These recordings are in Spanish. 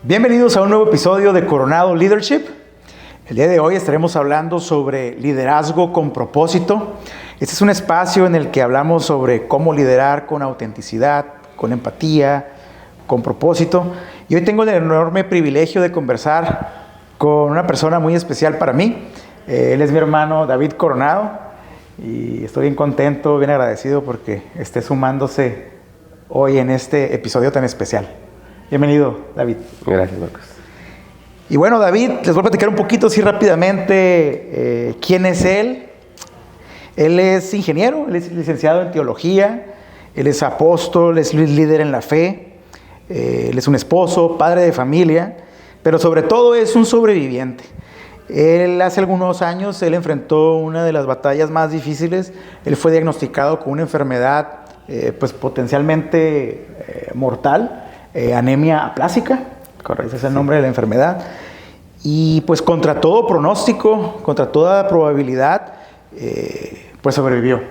Bienvenidos a un nuevo episodio de Coronado Leadership. El día de hoy estaremos hablando sobre liderazgo con propósito. Este es un espacio en el que hablamos sobre cómo liderar con autenticidad, con empatía, con propósito. Y hoy tengo el enorme privilegio de conversar con una persona muy especial para mí. Él es mi hermano David Coronado y estoy bien contento, bien agradecido porque esté sumándose hoy en este episodio tan especial. Bienvenido, David. Gracias, Marcos. Y bueno, David, les voy a platicar un poquito así rápidamente quién es él. Él es ingeniero, él es licenciado en teología, él es apóstol, es líder en la fe, él es un esposo, padre de familia, pero sobre todo es un sobreviviente. Él hace algunos años, él enfrentó una de las batallas más difíciles. Él fue diagnosticado con una enfermedad pues potencialmente mortal, anemia aplásica. Correcto, ese es el nombre de la enfermedad. Y pues contra todo pronóstico, contra toda probabilidad, pues sobrevivió.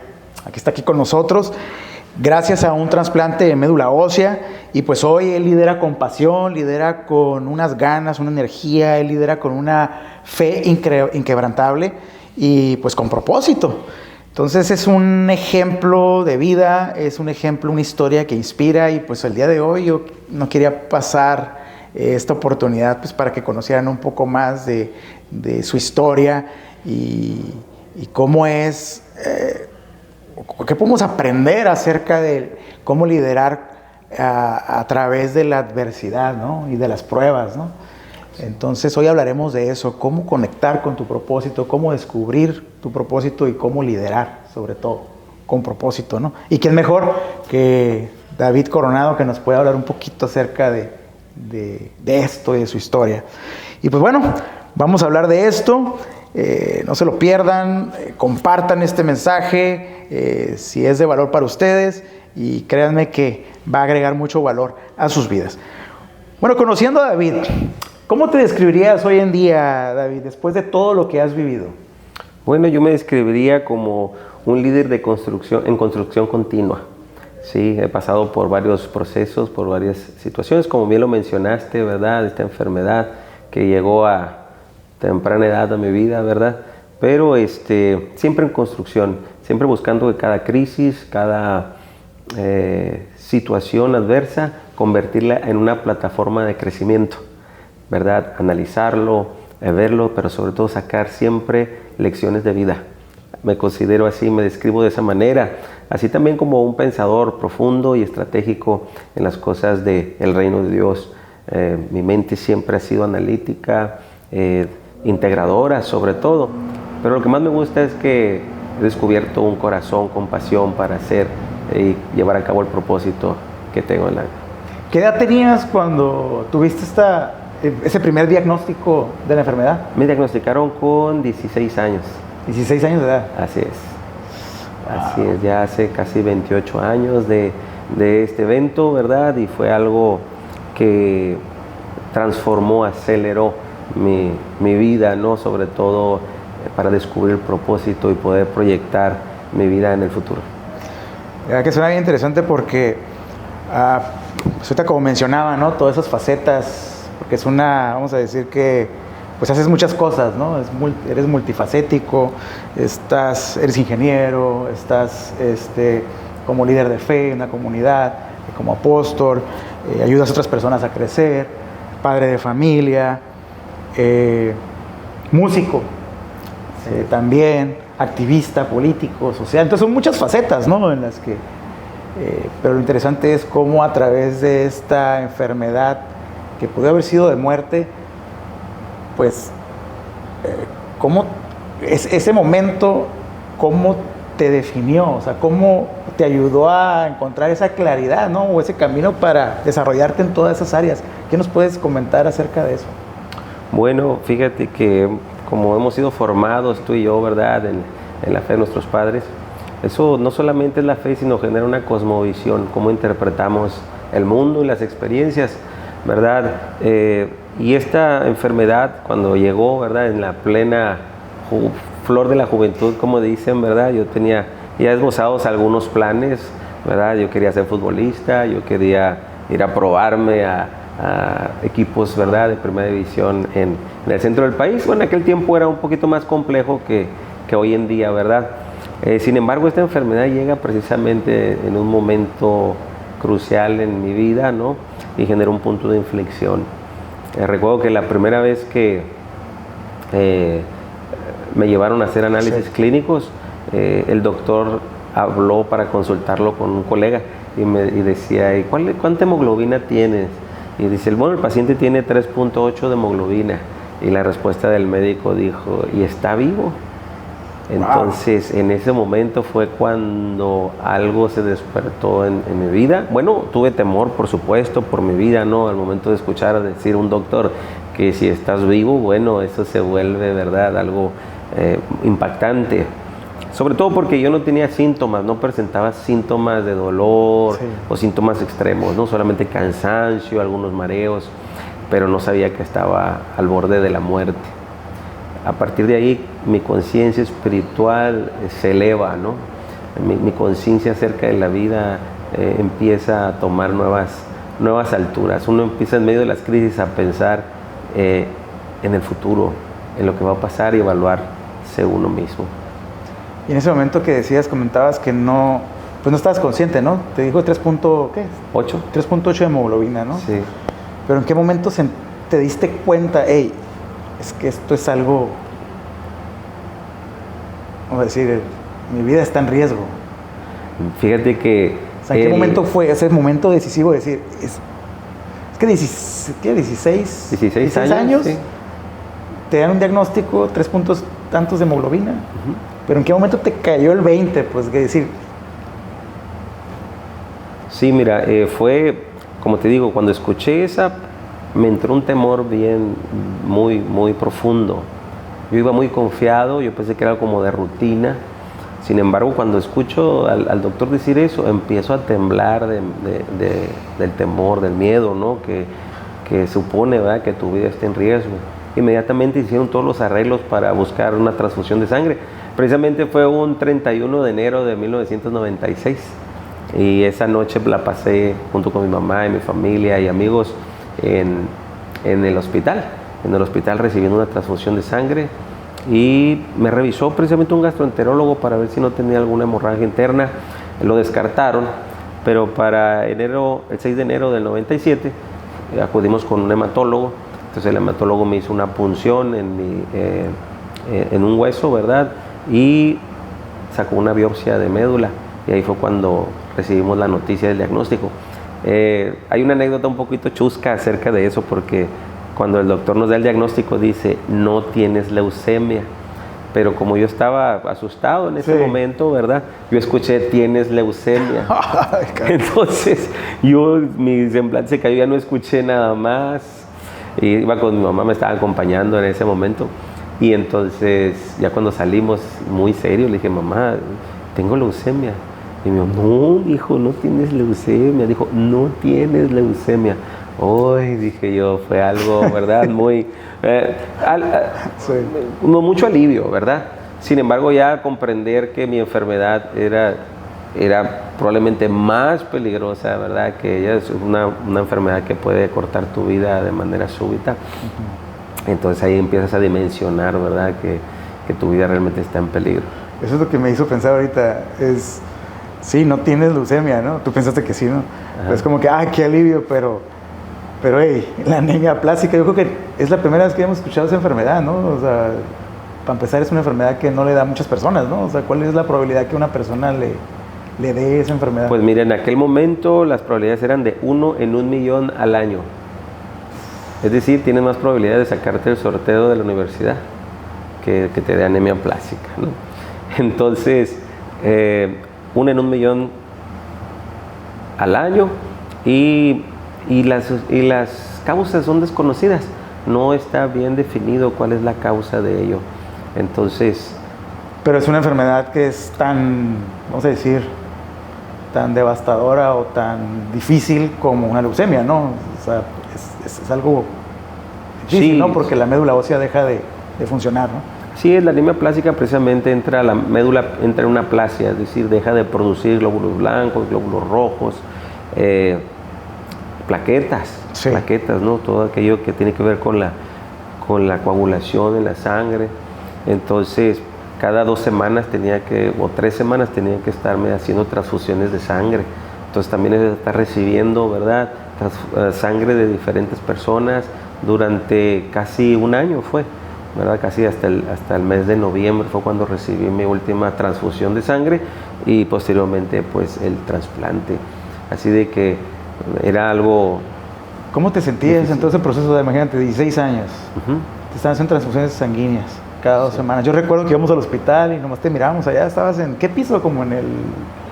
Está aquí con nosotros gracias a un trasplante de médula ósea. Y pues hoy él lidera con pasión, lidera con unas ganas, una energía, él lidera con una fe inquebrantable y pues con propósito. Entonces es un ejemplo de vida, es un ejemplo, una historia que inspira. Y pues el día de hoy yo no quería pasar esta oportunidad pues para que conocieran un poco más de su historia y cómo es, qué podemos aprender acerca de cómo liderar a través de la adversidad, ¿no? Y de las pruebas, ¿no? Entonces hoy hablaremos de eso, cómo conectar con tu propósito, cómo descubrir tu propósito y cómo liderar, sobre todo, con propósito, ¿no? Y quién mejor que David Coronado, que nos puede hablar un poquito acerca de esto y de su historia. Y pues bueno, vamos a hablar de esto. No se lo pierdan, compartan este mensaje si es de valor para ustedes y créanme que va a agregar mucho valor a sus vidas. Bueno, conociendo a David, ¿cómo te describirías hoy en día, David, después de todo lo que has vivido? Bueno, yo me describiría como un líder de construcción en construcción continua. Sí, he pasado por varios procesos, por varias situaciones, como bien lo mencionaste, ¿verdad? Esta enfermedad que llegó a temprana edad a mi vida, ¿verdad? Pero siempre en construcción, siempre buscando que cada crisis, cada situación adversa, convertirla en una plataforma de crecimiento, ¿verdad? Analizarlo, verlo, pero sobre todo sacar siempre lecciones de vida. Me considero así, me describo de esa manera, así también como un pensador profundo y estratégico en las cosas del reino de Dios. Mi mente siempre ha sido analítica, integradora sobre todo, pero lo que más me gusta es que he descubierto un corazón con pasión para hacer y llevar a cabo el propósito que tengo en la vida. ¿Qué edad tenías cuando tuviste ese primer diagnóstico de la enfermedad? Me diagnosticaron con 16 años. 16 años de edad. Así es. Wow. Así es, ya hace casi 28 años de este evento, ¿verdad? Y fue algo que transformó, aceleró mi vida, ¿no? Sobre todo para descubrir el propósito y poder proyectar mi vida en el futuro. La que suena bien interesante porque pues ahorita como mencionaba, ¿no? Todas esas facetas, porque es vamos a decir que pues haces muchas cosas, ¿no? Eres multifacético, eres ingeniero, estás como líder de fe en una comunidad, como apóstol, ayudas a otras personas a crecer, padre de familia, músico, también activista, político, social. Entonces son muchas facetas, ¿no? En las que, pero lo interesante es cómo a través de esta enfermedad que pudo haber sido de muerte, pues, cómo ese momento, cómo te definió, o sea, cómo te ayudó a encontrar esa claridad, ¿no? O ese camino para desarrollarte en todas esas áreas. ¿Qué nos puedes comentar acerca de eso? Bueno, fíjate que como hemos sido formados tú y yo, ¿verdad? En la fe de nuestros padres, eso no solamente es la fe, sino genera una cosmovisión, cómo interpretamos el mundo y las experiencias, ¿verdad? Y esta enfermedad, cuando llegó, ¿verdad? En la plena flor de la juventud, como dicen, ¿verdad? Yo tenía ya esbozados algunos planes, ¿verdad? Yo quería ser futbolista, yo quería ir a probarme a a equipos, ¿verdad?, de primera división en el centro del país. Bueno, en aquel tiempo era un poquito más complejo que hoy en día, ¿verdad? Sin embargo, esta enfermedad llega precisamente en un momento crucial en mi vida, ¿no? Y genera un punto de inflexión. Recuerdo que la primera vez que me llevaron a hacer análisis clínicos, el doctor habló para consultarlo con un colega y decía, ¿y cuánta hemoglobina tienes? Y dice, bueno, el paciente tiene 3.8 de hemoglobina. Y la respuesta del médico dijo, ¿y está vivo? Entonces, en ese momento fue cuando algo se despertó en mi vida. Bueno, tuve temor, por supuesto, por mi vida, ¿no? Al momento de escuchar decir un doctor que si estás vivo, bueno, eso se vuelve, ¿verdad?, algo impactante. Sobre todo porque yo no tenía síntomas, no presentaba síntomas de dolor o síntomas extremos, ¿no? Solamente cansancio, algunos mareos, pero no sabía que estaba al borde de la muerte. A partir de ahí mi conciencia espiritual se eleva, ¿no? Mi conciencia acerca de la vida empieza a tomar nuevas alturas. Uno empieza en medio de las crisis a pensar en el futuro, en lo que va a pasar y evaluarse uno mismo. Y en ese momento que decías, comentabas que no, pues no estabas consciente, ¿no? Te dijo 3.8 de hemoglobina, ¿no? Sí. Pero ¿en qué momento te diste cuenta, hey, es que esto es algo, vamos a decir, mi vida está en riesgo? Fíjate que... O sea, ¿en qué momento fue ese momento decisivo de decir, es que 16 años sí. Te dan un diagnóstico, 3 puntos tantos de hemoglobina, pero ¿en qué momento te cayó el 20? Pues que decir... Sí, mira, fue, como te digo, cuando escuché esa, me entró un temor muy, muy profundo. Yo iba muy confiado, yo pensé que era como de rutina. Sin embargo, cuando escucho al doctor decir eso, empiezo a temblar del temor, del miedo, ¿no? Que supone, ¿verdad?, que tu vida esté en riesgo. Inmediatamente hicieron todos los arreglos para buscar una transfusión de sangre. Precisamente fue un 31 de enero de 1996. Y esa noche la pasé junto con mi mamá y mi familia y amigos en el hospital. En el hospital recibiendo una transfusión de sangre. Y me revisó precisamente un gastroenterólogo para ver si no tenía alguna hemorragia interna. Lo descartaron, pero para el 6 de enero del 97 acudimos con un hematólogo. Entonces el hematólogo me hizo una punción en un hueso, ¿verdad? Y sacó una biopsia de médula. Y ahí fue cuando recibimos la noticia del diagnóstico. Hay una anécdota un poquito chusca acerca de eso, porque cuando el doctor nos da el diagnóstico dice, no tienes leucemia. Pero como yo estaba asustado en ese momento, ¿verdad? Yo escuché, tienes leucemia. Entonces, mi semblante se cayó, ya no escuché nada más. Y iba con mi mamá, me estaba acompañando en ese momento. Y entonces, ya cuando salimos, muy serio, le dije, mamá, tengo leucemia. Y me dijo, no, hijo, no tienes leucemia. Dijo, no tienes leucemia. Uy, dije yo, fue algo, ¿verdad? Muy, mucho alivio, ¿verdad? Sin embargo, ya comprender que mi enfermedad era probablemente más peligrosa, ¿verdad? Que ella es una enfermedad que puede cortar tu vida de manera súbita. Entonces ahí empiezas a dimensionar, ¿verdad? Que tu vida realmente está en peligro. Eso es lo que me hizo pensar ahorita, sí, no tienes leucemia, ¿no? Tú pensaste que sí, ¿no? Es como que, qué alivio, pero hey, la anemia plástica, yo creo que es la primera vez que hemos escuchado esa enfermedad, ¿no? O sea, para empezar es una enfermedad que no le da a muchas personas, ¿no? O sea, ¿cuál es la probabilidad que una persona le dé esa enfermedad? Pues mira, en aquel momento las probabilidades eran de 1 en 1.000.000 al año. Es decir, tienes más probabilidad de sacarte el sorteo de la universidad que te dé anemia plástica, ¿no? Entonces, 1 en 1.000.000 al año y las causas son desconocidas. No está bien definido cuál es la causa de ello. Entonces... Pero es una enfermedad que es tan, vamos a decir, tan devastadora o tan difícil como una leucemia, ¿no? O sea, es algo difícil, sí, ¿no? Porque la médula ósea deja de funcionar, ¿no? Sí, la anemia plástica precisamente la médula entra en una aplasia, es decir, deja de producir glóbulos blancos, glóbulos rojos. Sí. plaquetas, ¿no? Todo aquello que tiene que ver con la coagulación en la sangre. Entonces, cada 2 semanas o 3 semanas tenía que estarme haciendo transfusiones de sangre. Entonces también está recibiendo, ¿verdad?, sangre de diferentes personas durante casi un año fue, ¿verdad? Casi hasta el mes de noviembre fue cuando recibí mi última transfusión de sangre y posteriormente pues el trasplante. Así de que era algo... ¿Cómo te sentías difícil. en todo ese proceso de, imagínate, 16 años? Ujú. Te estaban haciendo transfusiones sanguíneas cada 2 semanas. Yo recuerdo que íbamos al hospital y nomás te mirábamos allá. Estabas en, ¿qué piso? Como en el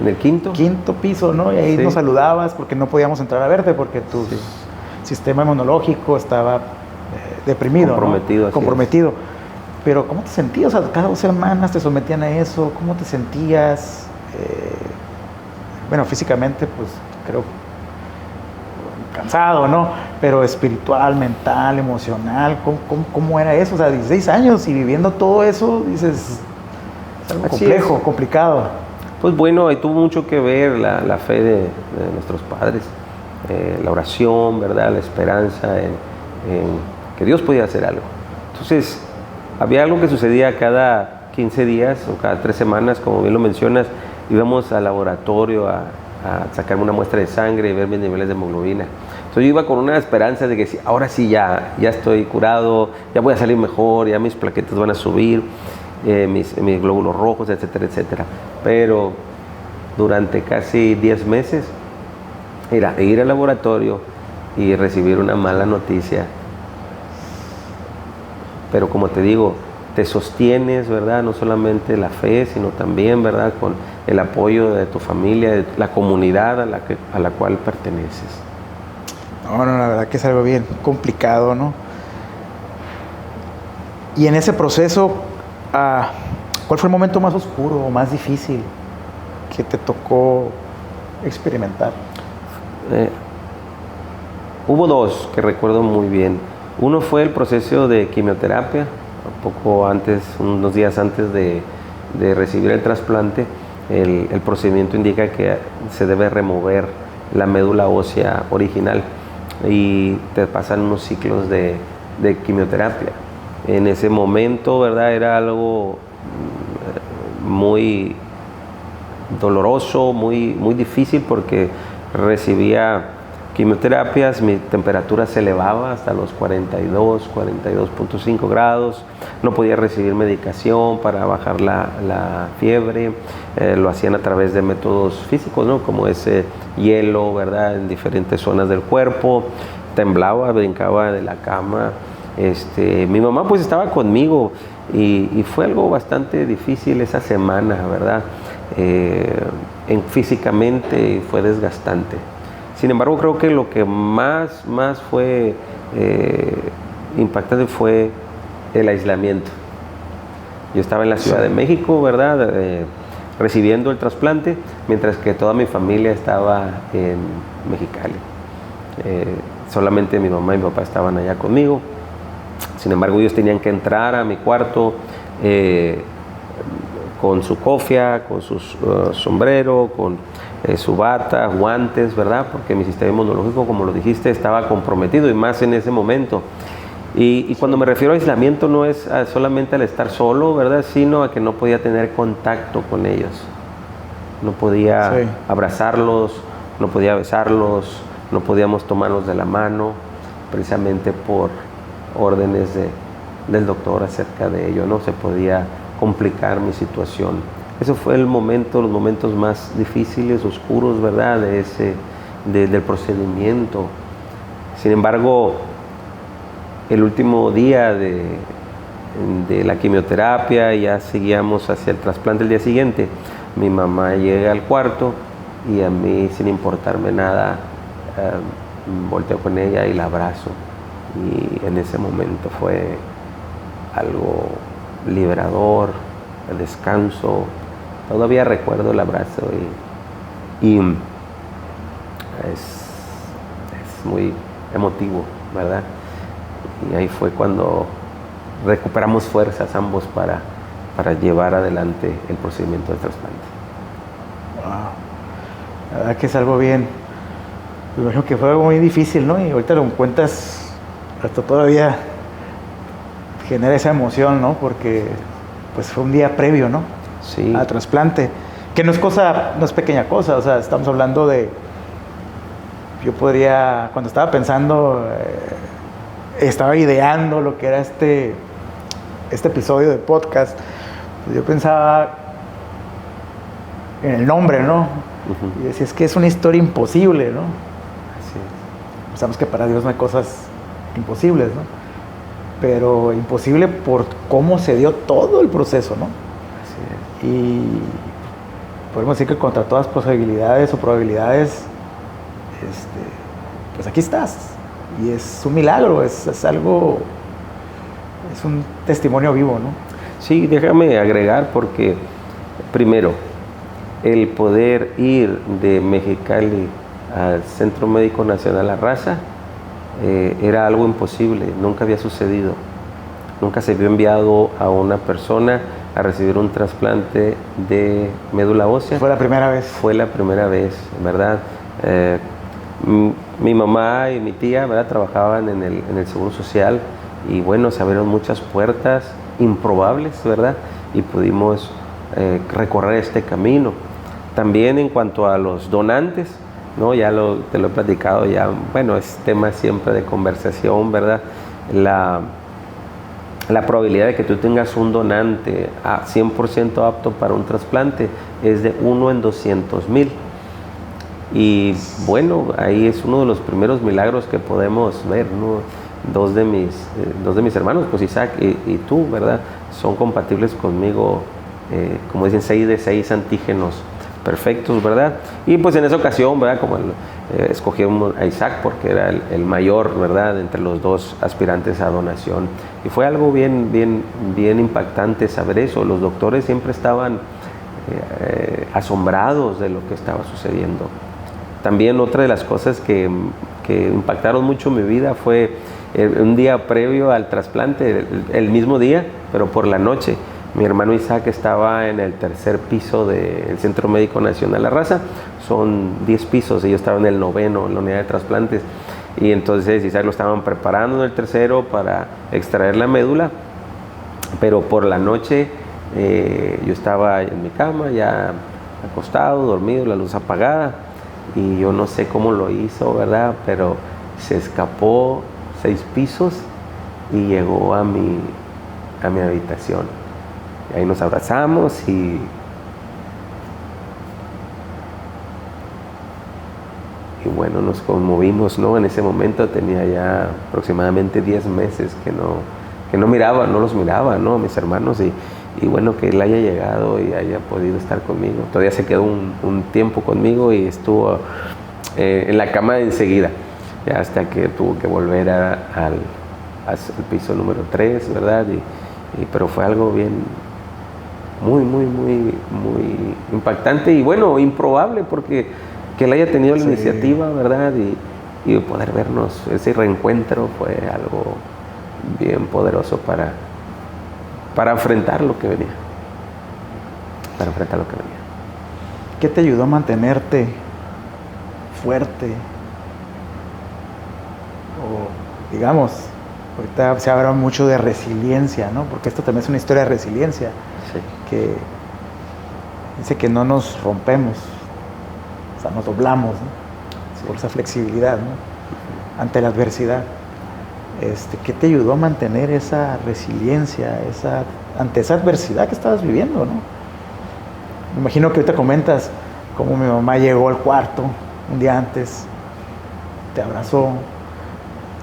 En el quinto. quinto piso, ¿no? Y ahí Sí. nos saludabas porque no podíamos entrar a verte porque tu sistema inmunológico estaba deprimido, Comprometido, ¿no? así Comprometido. Pero ¿cómo te sentías? O sea, cada 2 semanas te sometían a eso. ¿Cómo te sentías? Bueno, físicamente, pues creo cansado, ¿no? Pero espiritual, mental, emocional, ¿cómo era eso? O sea, 16 años y viviendo todo eso, dices, es algo Así complejo, es. complicado. Pues bueno, ahí tuvo mucho que ver la fe de nuestros padres, la oración, ¿verdad? La esperanza en que Dios podía hacer algo. Entonces, había algo que sucedía cada 15 días o cada 3 semanas, como bien lo mencionas, íbamos al laboratorio a sacarme una muestra de sangre y ver mis niveles de hemoglobina. Entonces yo iba con una esperanza de que ahora sí ya estoy curado, ya voy a salir mejor, ya mis plaquetas van a subir, mis glóbulos rojos, etcétera, etcétera. Pero durante casi 10 meses era ir al laboratorio y recibir una mala noticia. Pero como te digo, te sostienes, ¿verdad? No solamente la fe, sino también, ¿verdad?, con el apoyo de tu familia, de la comunidad a la cual perteneces. No, la verdad que es algo bien complicado, ¿no? Y en ese proceso, ¿cuál fue el momento más oscuro o más difícil que te tocó experimentar? Hubo 2 que recuerdo muy bien. Uno fue el proceso de quimioterapia, unos días antes de recibir el trasplante. El procedimiento indica que se debe remover la médula ósea original y te pasan unos ciclos de quimioterapia. En ese momento, ¿verdad?, era algo muy doloroso, muy, muy difícil porque recibía quimioterapias, mi temperatura se elevaba hasta los 42.5 grados, no podía recibir medicación para bajar la fiebre, lo hacían a través de métodos físicos, ¿no?, como ese hielo, ¿verdad?, en diferentes zonas del cuerpo, temblaba, brincaba de la cama. Mi mamá pues estaba conmigo y fue algo bastante difícil esa semana, ¿verdad? Físicamente fue desgastante. Sin embargo, creo que lo que más fue impactante fue el aislamiento. Yo estaba en la Ciudad de México, ¿verdad?, recibiendo el trasplante, mientras que toda mi familia estaba en Mexicali. Solamente mi mamá y mi papá estaban allá conmigo. Sin embargo, ellos tenían que entrar a mi cuarto con su cofia, con su sombrero, con su bata, guantes, ¿verdad? Porque mi sistema inmunológico, como lo dijiste, estaba comprometido y más en ese momento. Y cuando me refiero a aislamiento no es solamente al estar solo, ¿verdad?, sino a que no podía tener contacto con ellos. No podía abrazarlos, no podía besarlos, no podíamos tomarlos de la mano, precisamente por órdenes del doctor acerca de ello, no se podía complicar mi situación. Eso fue los momentos más difíciles, oscuros, ¿verdad?, del procedimiento. Sin embargo, el último día de la quimioterapia, ya seguíamos hacia el trasplante el día siguiente, mi mamá llega al cuarto y a mí, sin importarme nada, volteo con ella y la abrazo. Y en ese momento fue algo liberador, el descanso. Todavía recuerdo el abrazo y es muy emotivo, ¿verdad? Y ahí fue cuando recuperamos fuerzas ambos para llevar adelante el procedimiento de trasplante. Wow. La verdad que es algo bien me imagino que fue algo muy difícil, ¿no? Y ahorita lo cuentas, hasta todavía genera esa emoción, ¿no? Porque pues fue un día previo, ¿no? Sí. Al trasplante, que no es pequeña cosa, o sea, estamos hablando de, yo podría, cuando estaba pensando, estaba ideando lo que era este episodio de podcast, pues yo pensaba en el nombre, ¿no? Uh-huh. Y decía, es que es una historia imposible, ¿no? Así es. Sabemos que para Dios no hay cosas imposibles, ¿no? Pero imposible por cómo se dio todo el proceso, ¿no? Así es. Y podemos decir que contra todas posibilidades o probabilidades, pues aquí estás. Y es un milagro, es algo, es un testimonio vivo, ¿no? Sí, déjame agregar porque, primero, el poder ir de Mexicali al Centro Médico Nacional La Raza era algo imposible, nunca había sucedido. Nunca se había enviado a una persona a recibir un trasplante de médula ósea. Fue la primera vez. Fue la primera vez, ¿verdad? Mi mamá y mi tía, ¿verdad?, trabajaban en el Seguro Social y bueno, se abrieron muchas puertas improbables, ¿verdad? Y pudimos recorrer este camino. También en cuanto a los donantes, ¿no? Te lo he platicado ya, bueno, es tema siempre de conversación, ¿verdad? La probabilidad de que tú tengas un donante 100% apto para un trasplante es de 1 en 200,000. Y bueno, ahí es uno de los primeros milagros que podemos ver, ¿no? Dos de mis hermanos, pues Isaac y tú, ¿verdad?, son compatibles conmigo, como dicen, 6 de 6 antígenos perfectos, ¿verdad? Y pues en esa ocasión, ¿verdad?, como escogí a Isaac porque era el mayor, ¿verdad?, entre los dos aspirantes a donación. Y fue algo bien, bien, bien impactante saber eso. Los doctores siempre estaban asombrados de lo que estaba sucediendo. También otra de las cosas que impactaron mucho mi vida fue un día previo al trasplante, el mismo día, pero por la noche. Mi hermano Isaac estaba en el tercer piso del Centro Médico Nacional La Raza. Son 10 pisos y yo estaba en el 9º, en la unidad de trasplantes. Y entonces Isaac lo estaban preparando en el tercero para extraer la médula. Pero por la noche yo estaba en mi cama, ya acostado, dormido, la luz apagada. Y yo no sé cómo lo hizo, ¿verdad? Pero se escapó 6 pisos y llegó a mi habitación. Y ahí nos abrazamos y bueno, nos conmovimos, ¿no? En ese momento tenía ya aproximadamente 10 meses que no los miraba, ¿no?, mis hermanos, y bueno, que él haya llegado y haya podido estar conmigo. Todavía se quedó un tiempo conmigo y estuvo en la cama enseguida, ya hasta que tuvo que volver al piso número 3, ¿verdad? Pero fue algo bien, muy, muy, muy, muy impactante y bueno, improbable, porque que él haya tenido la iniciativa, ¿verdad? Y poder vernos, ese reencuentro fue algo bien poderoso para enfrentar lo que venía. ¿Qué te ayudó a mantenerte fuerte? O digamos, ahorita se habla mucho de resiliencia, ¿no? Porque esto también es una historia de resiliencia. Sí. Que dice que no nos rompemos, o sea, nos doblamos, ¿no? Sí. Por esa flexibilidad, ¿no?, ante la adversidad. ¿Qué te ayudó a mantener esa resiliencia ante esa adversidad que estabas viviendo, ¿no? Me imagino que ahorita comentas cómo mi mamá llegó al cuarto un día antes, te abrazó,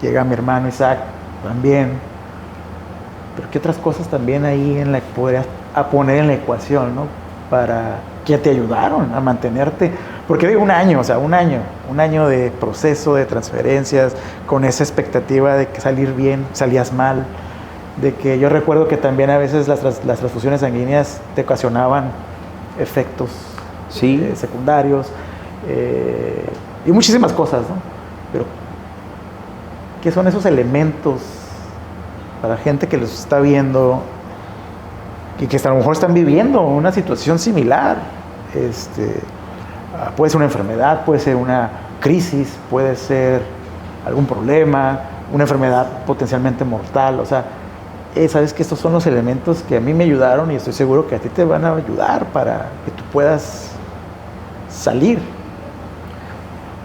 llega mi hermano Isaac también, pero ¿qué otras cosas también ahí podrías poner en la ecuación, ¿no?, para que te ayudaron a mantenerte? Porque digo, un año de proceso, de transferencias, con esa expectativa de que salir bien, salías mal, de que yo recuerdo que también a veces las transfusiones sanguíneas te ocasionaban efectos secundarios y muchísimas cosas, ¿no? Pero ¿qué son esos elementos para gente que los está viendo y que a lo mejor están viviendo una situación similar? Puede ser una enfermedad, puede ser una crisis, puede ser algún problema, una enfermedad potencialmente mortal. O sea, sabes que estos son los elementos que a mí me ayudaron y estoy seguro que a ti te van a ayudar para que tú puedas salir.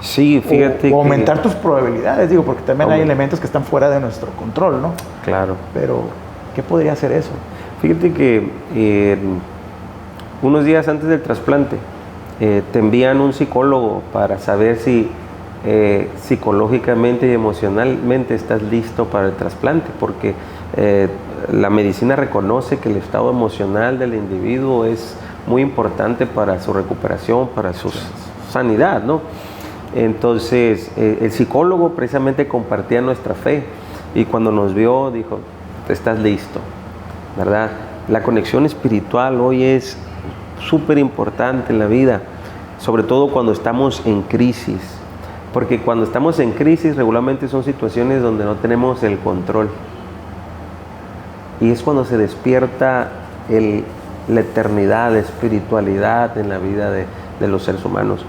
Sí, fíjate o aumentar tus probabilidades, digo, porque también hay elementos que están fuera de nuestro control, ¿no? Claro. Pero, ¿qué podría hacer eso? Fíjate que unos días antes del trasplante te envían un psicólogo para saber si psicológicamente y emocionalmente estás listo para el trasplante, porque la medicina reconoce que el estado emocional del individuo es muy importante para su recuperación, para su sanidad, ¿no? Entonces, el psicólogo precisamente compartía nuestra fe y cuando nos vio dijo, estás listo, ¿verdad? La conexión espiritual hoy es súper importante en la vida, sobre todo cuando estamos en crisis, porque cuando estamos en crisis regularmente son situaciones donde no tenemos el control y es cuando se despierta la eternidad, la espiritualidad en la vida de los seres humanos.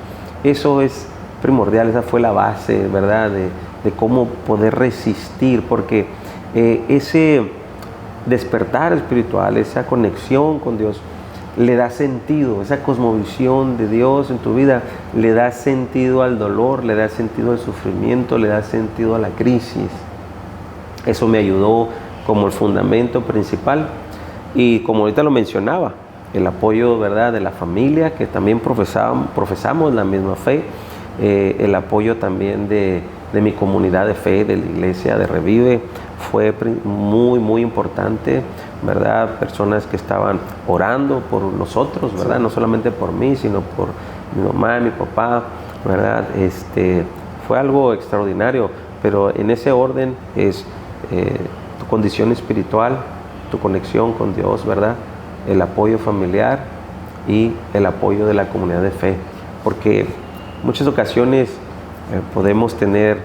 Eso es primordial, esa fue la base, ¿verdad? De cómo poder resistir, porque ese despertar espiritual, esa conexión con Dios, le da sentido, esa cosmovisión de Dios en tu vida, le da sentido al dolor, le da sentido al sufrimiento, le da sentido a la crisis. Eso me ayudó como el fundamento principal y como ahorita lo mencionaba, el apoyo, ¿verdad?, de la familia, que también profesamos la misma fe, el apoyo también de mi comunidad de fe, de la iglesia de Revive, fue muy, muy importante, ¿verdad? Personas que estaban orando por nosotros, ¿verdad? Sí. No solamente por mí, sino por mi mamá y mi papá, ¿verdad? Fue algo extraordinario, pero en ese orden es tu condición espiritual, tu conexión con Dios, ¿verdad? El apoyo familiar y el apoyo de la comunidad de fe, porque en muchas ocasiones podemos tener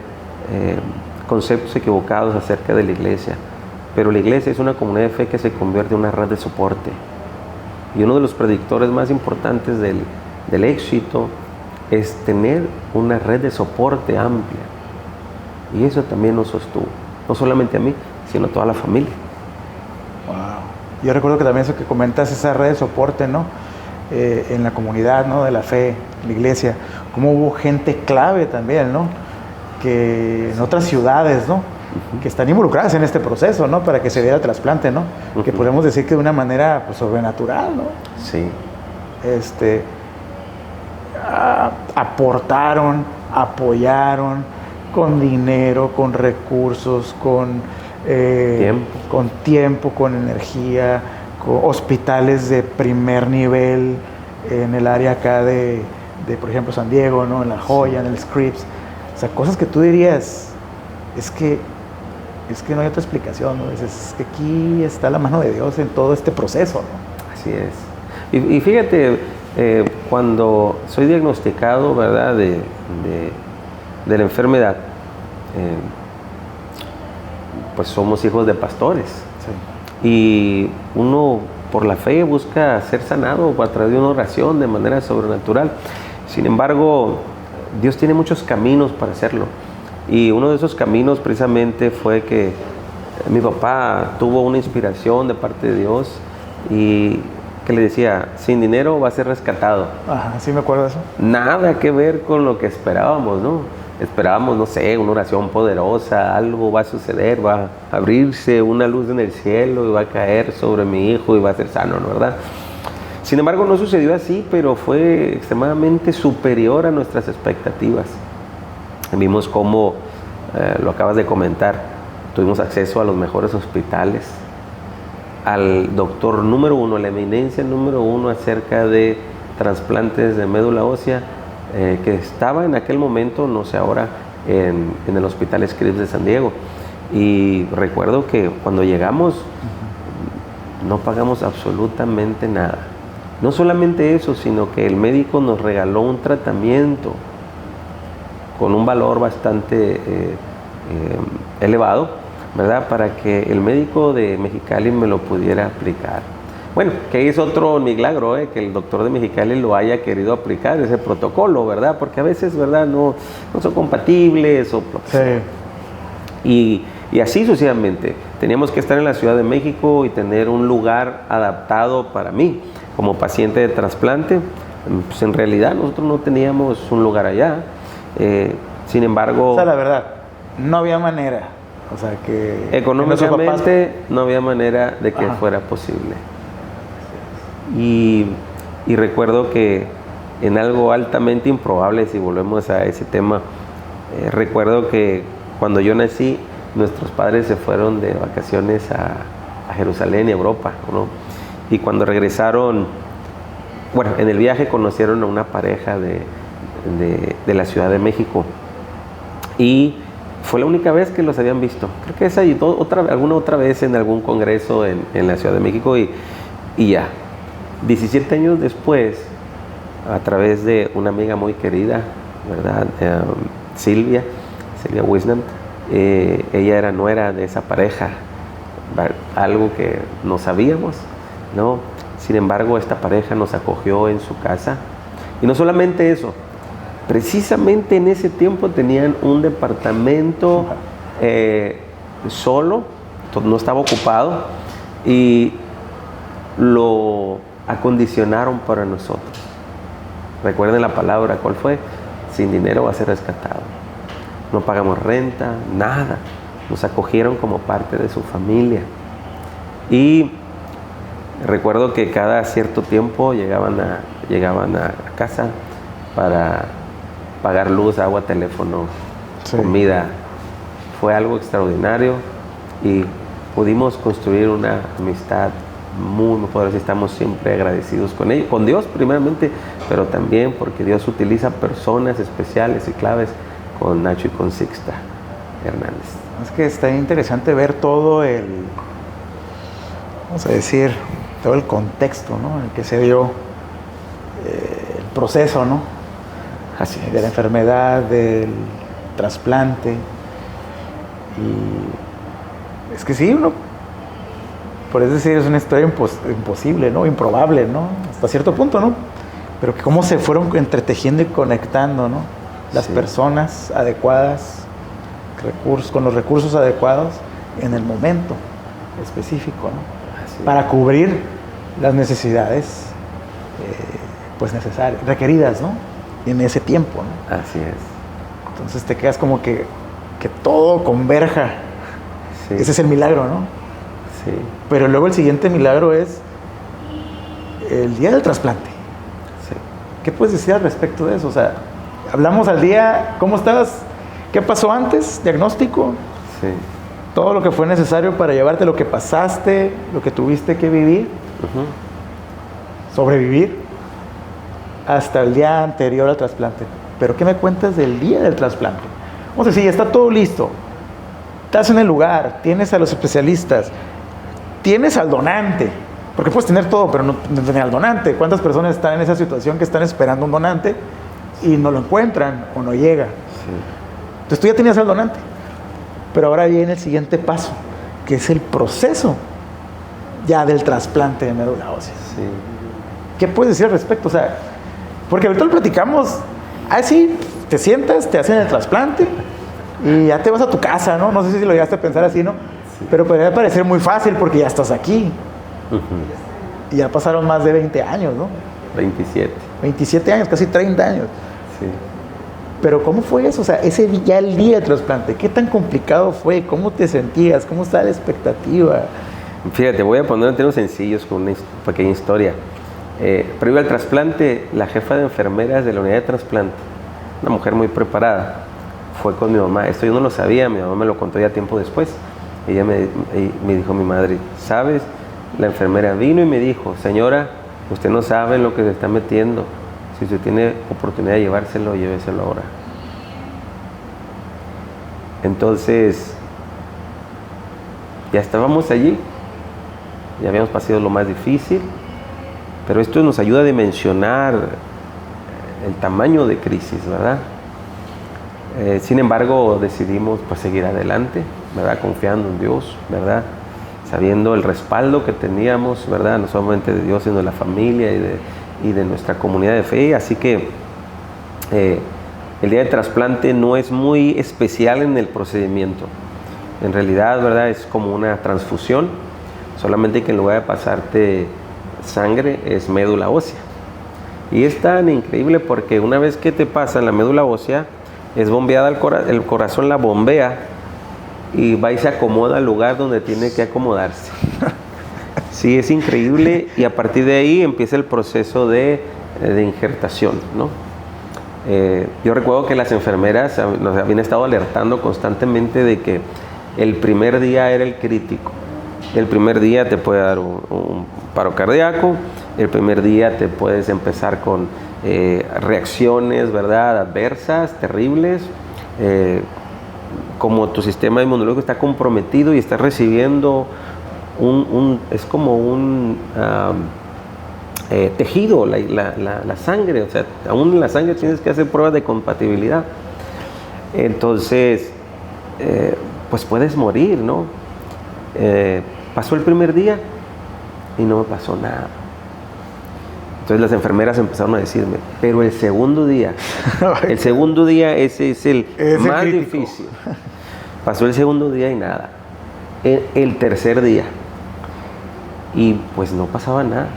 conceptos equivocados acerca de la iglesia, pero la iglesia es una comunidad de fe que se convierte en una red de soporte, y uno de los predictores más importantes del éxito es tener una red de soporte amplia, y eso también nos sostuvo, no solamente a mí, sino a toda la familia. Yo recuerdo que también eso que comentas, esa red de soporte, ¿no? En la comunidad, ¿no?, de la fe, la iglesia, como hubo gente clave también, ¿no?, que en otras ciudades, ¿no?, que están involucradas en este proceso, ¿no?, para que se diera el trasplante, ¿no?, que podemos decir que de una manera, pues, sobrenatural, ¿no? Sí. Aportaron, apoyaron con dinero, con recursos, con tiempo, con energía, con hospitales de primer nivel en el área acá de por ejemplo, San Diego, ¿no?, en La Joya, sí, en el Scripps. O sea, cosas que tú dirías, es que no hay otra explicación, ¿no? Es que aquí está la mano de Dios en todo este proceso, ¿no? Así es. Y fíjate, cuando soy diagnosticado, ¿verdad?, de la enfermedad, pues somos hijos de pastores. Sí. Y uno por la fe busca ser sanado a través de una oración de manera sobrenatural. Sin embargo, Dios tiene muchos caminos para hacerlo. Y uno de esos caminos precisamente fue que mi papá tuvo una inspiración de parte de Dios y que le decía, sin dinero va a ser rescatado. Ajá, sí me acuerdo de eso. Nada que ver con lo que esperábamos, ¿no? Esperábamos, no sé, una oración poderosa, algo va a suceder, va a abrirse una luz en el cielo y va a caer sobre mi hijo y va a ser sano, ¿no? ¿Verdad? Sin embargo, no sucedió así, pero fue extremadamente superior a nuestras expectativas. Vimos cómo, lo acabas de comentar, tuvimos acceso a los mejores hospitales, al doctor número uno, la eminencia número uno acerca de trasplantes de médula ósea, que estaba en aquel momento, no sé ahora, en el Hospital Scripps de San Diego. Y recuerdo que cuando llegamos no pagamos absolutamente nada. No solamente eso, sino que el médico nos regaló un tratamiento con un valor bastante elevado, ¿verdad?, para que el médico de Mexicali me lo pudiera aplicar. Bueno, que es otro milagro, que el doctor de Mexicali lo haya querido aplicar, ese protocolo, ¿verdad? Porque a veces, ¿verdad? No son compatibles o lo que sea. Y así sucesivamente. Teníamos que estar en la Ciudad de México y tener un lugar adaptado para mí. Como paciente de trasplante, pues en realidad nosotros no teníamos un lugar allá. Sin embargo... O sea, la verdad, no había manera. O sea, que... Económicamente no había manera de que fuera posible. Y recuerdo que en algo altamente improbable, si volvemos a ese tema, recuerdo que cuando yo nací, nuestros padres se fueron de vacaciones a Jerusalén y Europa, ¿no? Y cuando regresaron, bueno, en el viaje conocieron a una pareja de la Ciudad de México. Y fue la única vez que los habían visto. Creo que esa y alguna otra vez en algún congreso en la Ciudad de México y ya. 17 años después, a través de una amiga muy querida, ¿verdad? Silvia Wisnam, ella era nuera de esa pareja, algo que no sabíamos, ¿no? Sin embargo, esta pareja nos acogió en su casa. Y no solamente eso, precisamente en ese tiempo tenían un departamento solo, no estaba ocupado, y lo acondicionaron para nosotros. Recuerden la palabra, ¿cuál fue? Sin dinero va a ser rescatado. No pagamos renta, nada. Nos acogieron como parte de su familia. Y recuerdo que cada cierto tiempo llegaban a casa para pagar luz, agua, teléfono, comida. Fue algo extraordinario y pudimos construir una amistad muy poderosa. Estamos siempre agradecidos con ellos, con Dios primeramente, pero también porque Dios utiliza personas especiales y claves con Nacho y con Sixta Hernández. Es que está interesante ver todo vamos a decir, todo el contexto, ¿no?, en el que se dio el proceso, ¿no? Así es. De la enfermedad, del trasplante. Y es que sí, uno, por eso decir, es una historia imposible, ¿no? Improbable, ¿no? Hasta cierto punto, ¿no? Pero que cómo se fueron entretejiendo y conectando, ¿no? Las personas adecuadas, con los recursos adecuados en el momento específico, ¿no? Para cubrir las necesidades pues necesarias, requeridas, ¿no? En ese tiempo, ¿no? Así es. Entonces te quedas como que todo converja. Sí. Ese es el milagro, ¿no? Sí. Pero luego el siguiente milagro es el día del trasplante. Sí. ¿Qué puedes decir al respecto de eso? O sea, hablamos al día, ¿cómo estabas? ¿Qué pasó antes? ¿Diagnóstico? Sí. Todo lo que fue necesario para llevarte, lo que pasaste, lo que tuviste que vivir, sobrevivir, hasta el día anterior al trasplante. Pero ¿qué me cuentas del día del trasplante? Vamos a decir, ya está todo listo. Estás en el lugar, tienes a los especialistas, tienes al donante, porque puedes tener todo, pero no tener al donante. ¿Cuántas personas están en esa situación que están esperando un donante y no lo encuentran o no llega? Sí. Entonces tú ya tenías al donante, pero ahora viene el siguiente paso, que es el proceso ya del trasplante de médula ósea. Sí. ¿Qué puedes decir al respecto? O sea, porque ahorita lo platicamos, sí, te sientas, te hacen el trasplante y ya te vas a tu casa, ¿no? No sé si lo llegaste a pensar así, ¿no? Sí. Pero podría parecer muy fácil porque ya estás aquí. Y ya pasaron más de 20 años, ¿no? 27. 27 años, casi 30 años. Sí. Pero ¿cómo fue eso? O sea, ya el día del trasplante, ¿qué tan complicado fue? ¿Cómo te sentías? ¿Cómo estaba la expectativa? Fíjate, voy a poner en términos sencillos con una pequeña historia. Previo al trasplante, la jefa de enfermeras de la unidad de trasplante, una mujer muy preparada, fue con mi mamá. Esto yo no lo sabía, mi mamá me lo contó ya tiempo después. Ella me dijo, mi madre, ¿sabes? La enfermera vino y me dijo, señora, usted no sabe en lo que se está metiendo. Si usted tiene oportunidad de llevárselo, lléveselo ahora. Entonces, ya estábamos allí, ya habíamos pasado lo más difícil, pero esto nos ayuda a dimensionar el tamaño de crisis, ¿verdad? Sin embargo, decidimos pues seguir adelante, ¿verdad? Confiando en Dios, ¿verdad? sabiendo el respaldo que teníamos, ¿verdad? No solamente de Dios, sino de la familia y de nuestra comunidad de fe. Así que el día de trasplante no es muy especial en el procedimiento. En realidad, ¿verdad? Es como una transfusión, solamente que en lugar de pasarte sangre es médula ósea. Y es tan increíble porque una vez que te pasan la médula ósea, es bombeada el corazón la bombea y va y se acomoda al lugar donde tiene que acomodarse. Sí, es increíble, y a partir de ahí empieza el proceso de injertación, ¿no? Yo recuerdo que las enfermeras nos habían estado alertando constantemente de que el primer día era el crítico. El primer día te puede dar un paro cardíaco, el primer día te puedes empezar con reacciones, ¿verdad?, adversas, terribles, como tu sistema inmunológico está comprometido y estás recibiendo es como un tejido, la sangre, o sea, aún en la sangre tienes que hacer pruebas de compatibilidad. Entonces, pues puedes morir, ¿no? Pasó el primer día y no me pasó nada. Entonces las enfermeras empezaron a decirme, pero el segundo día ese es el más difícil. Pasó el segundo día y nada. El tercer día, y pues no pasaba nada.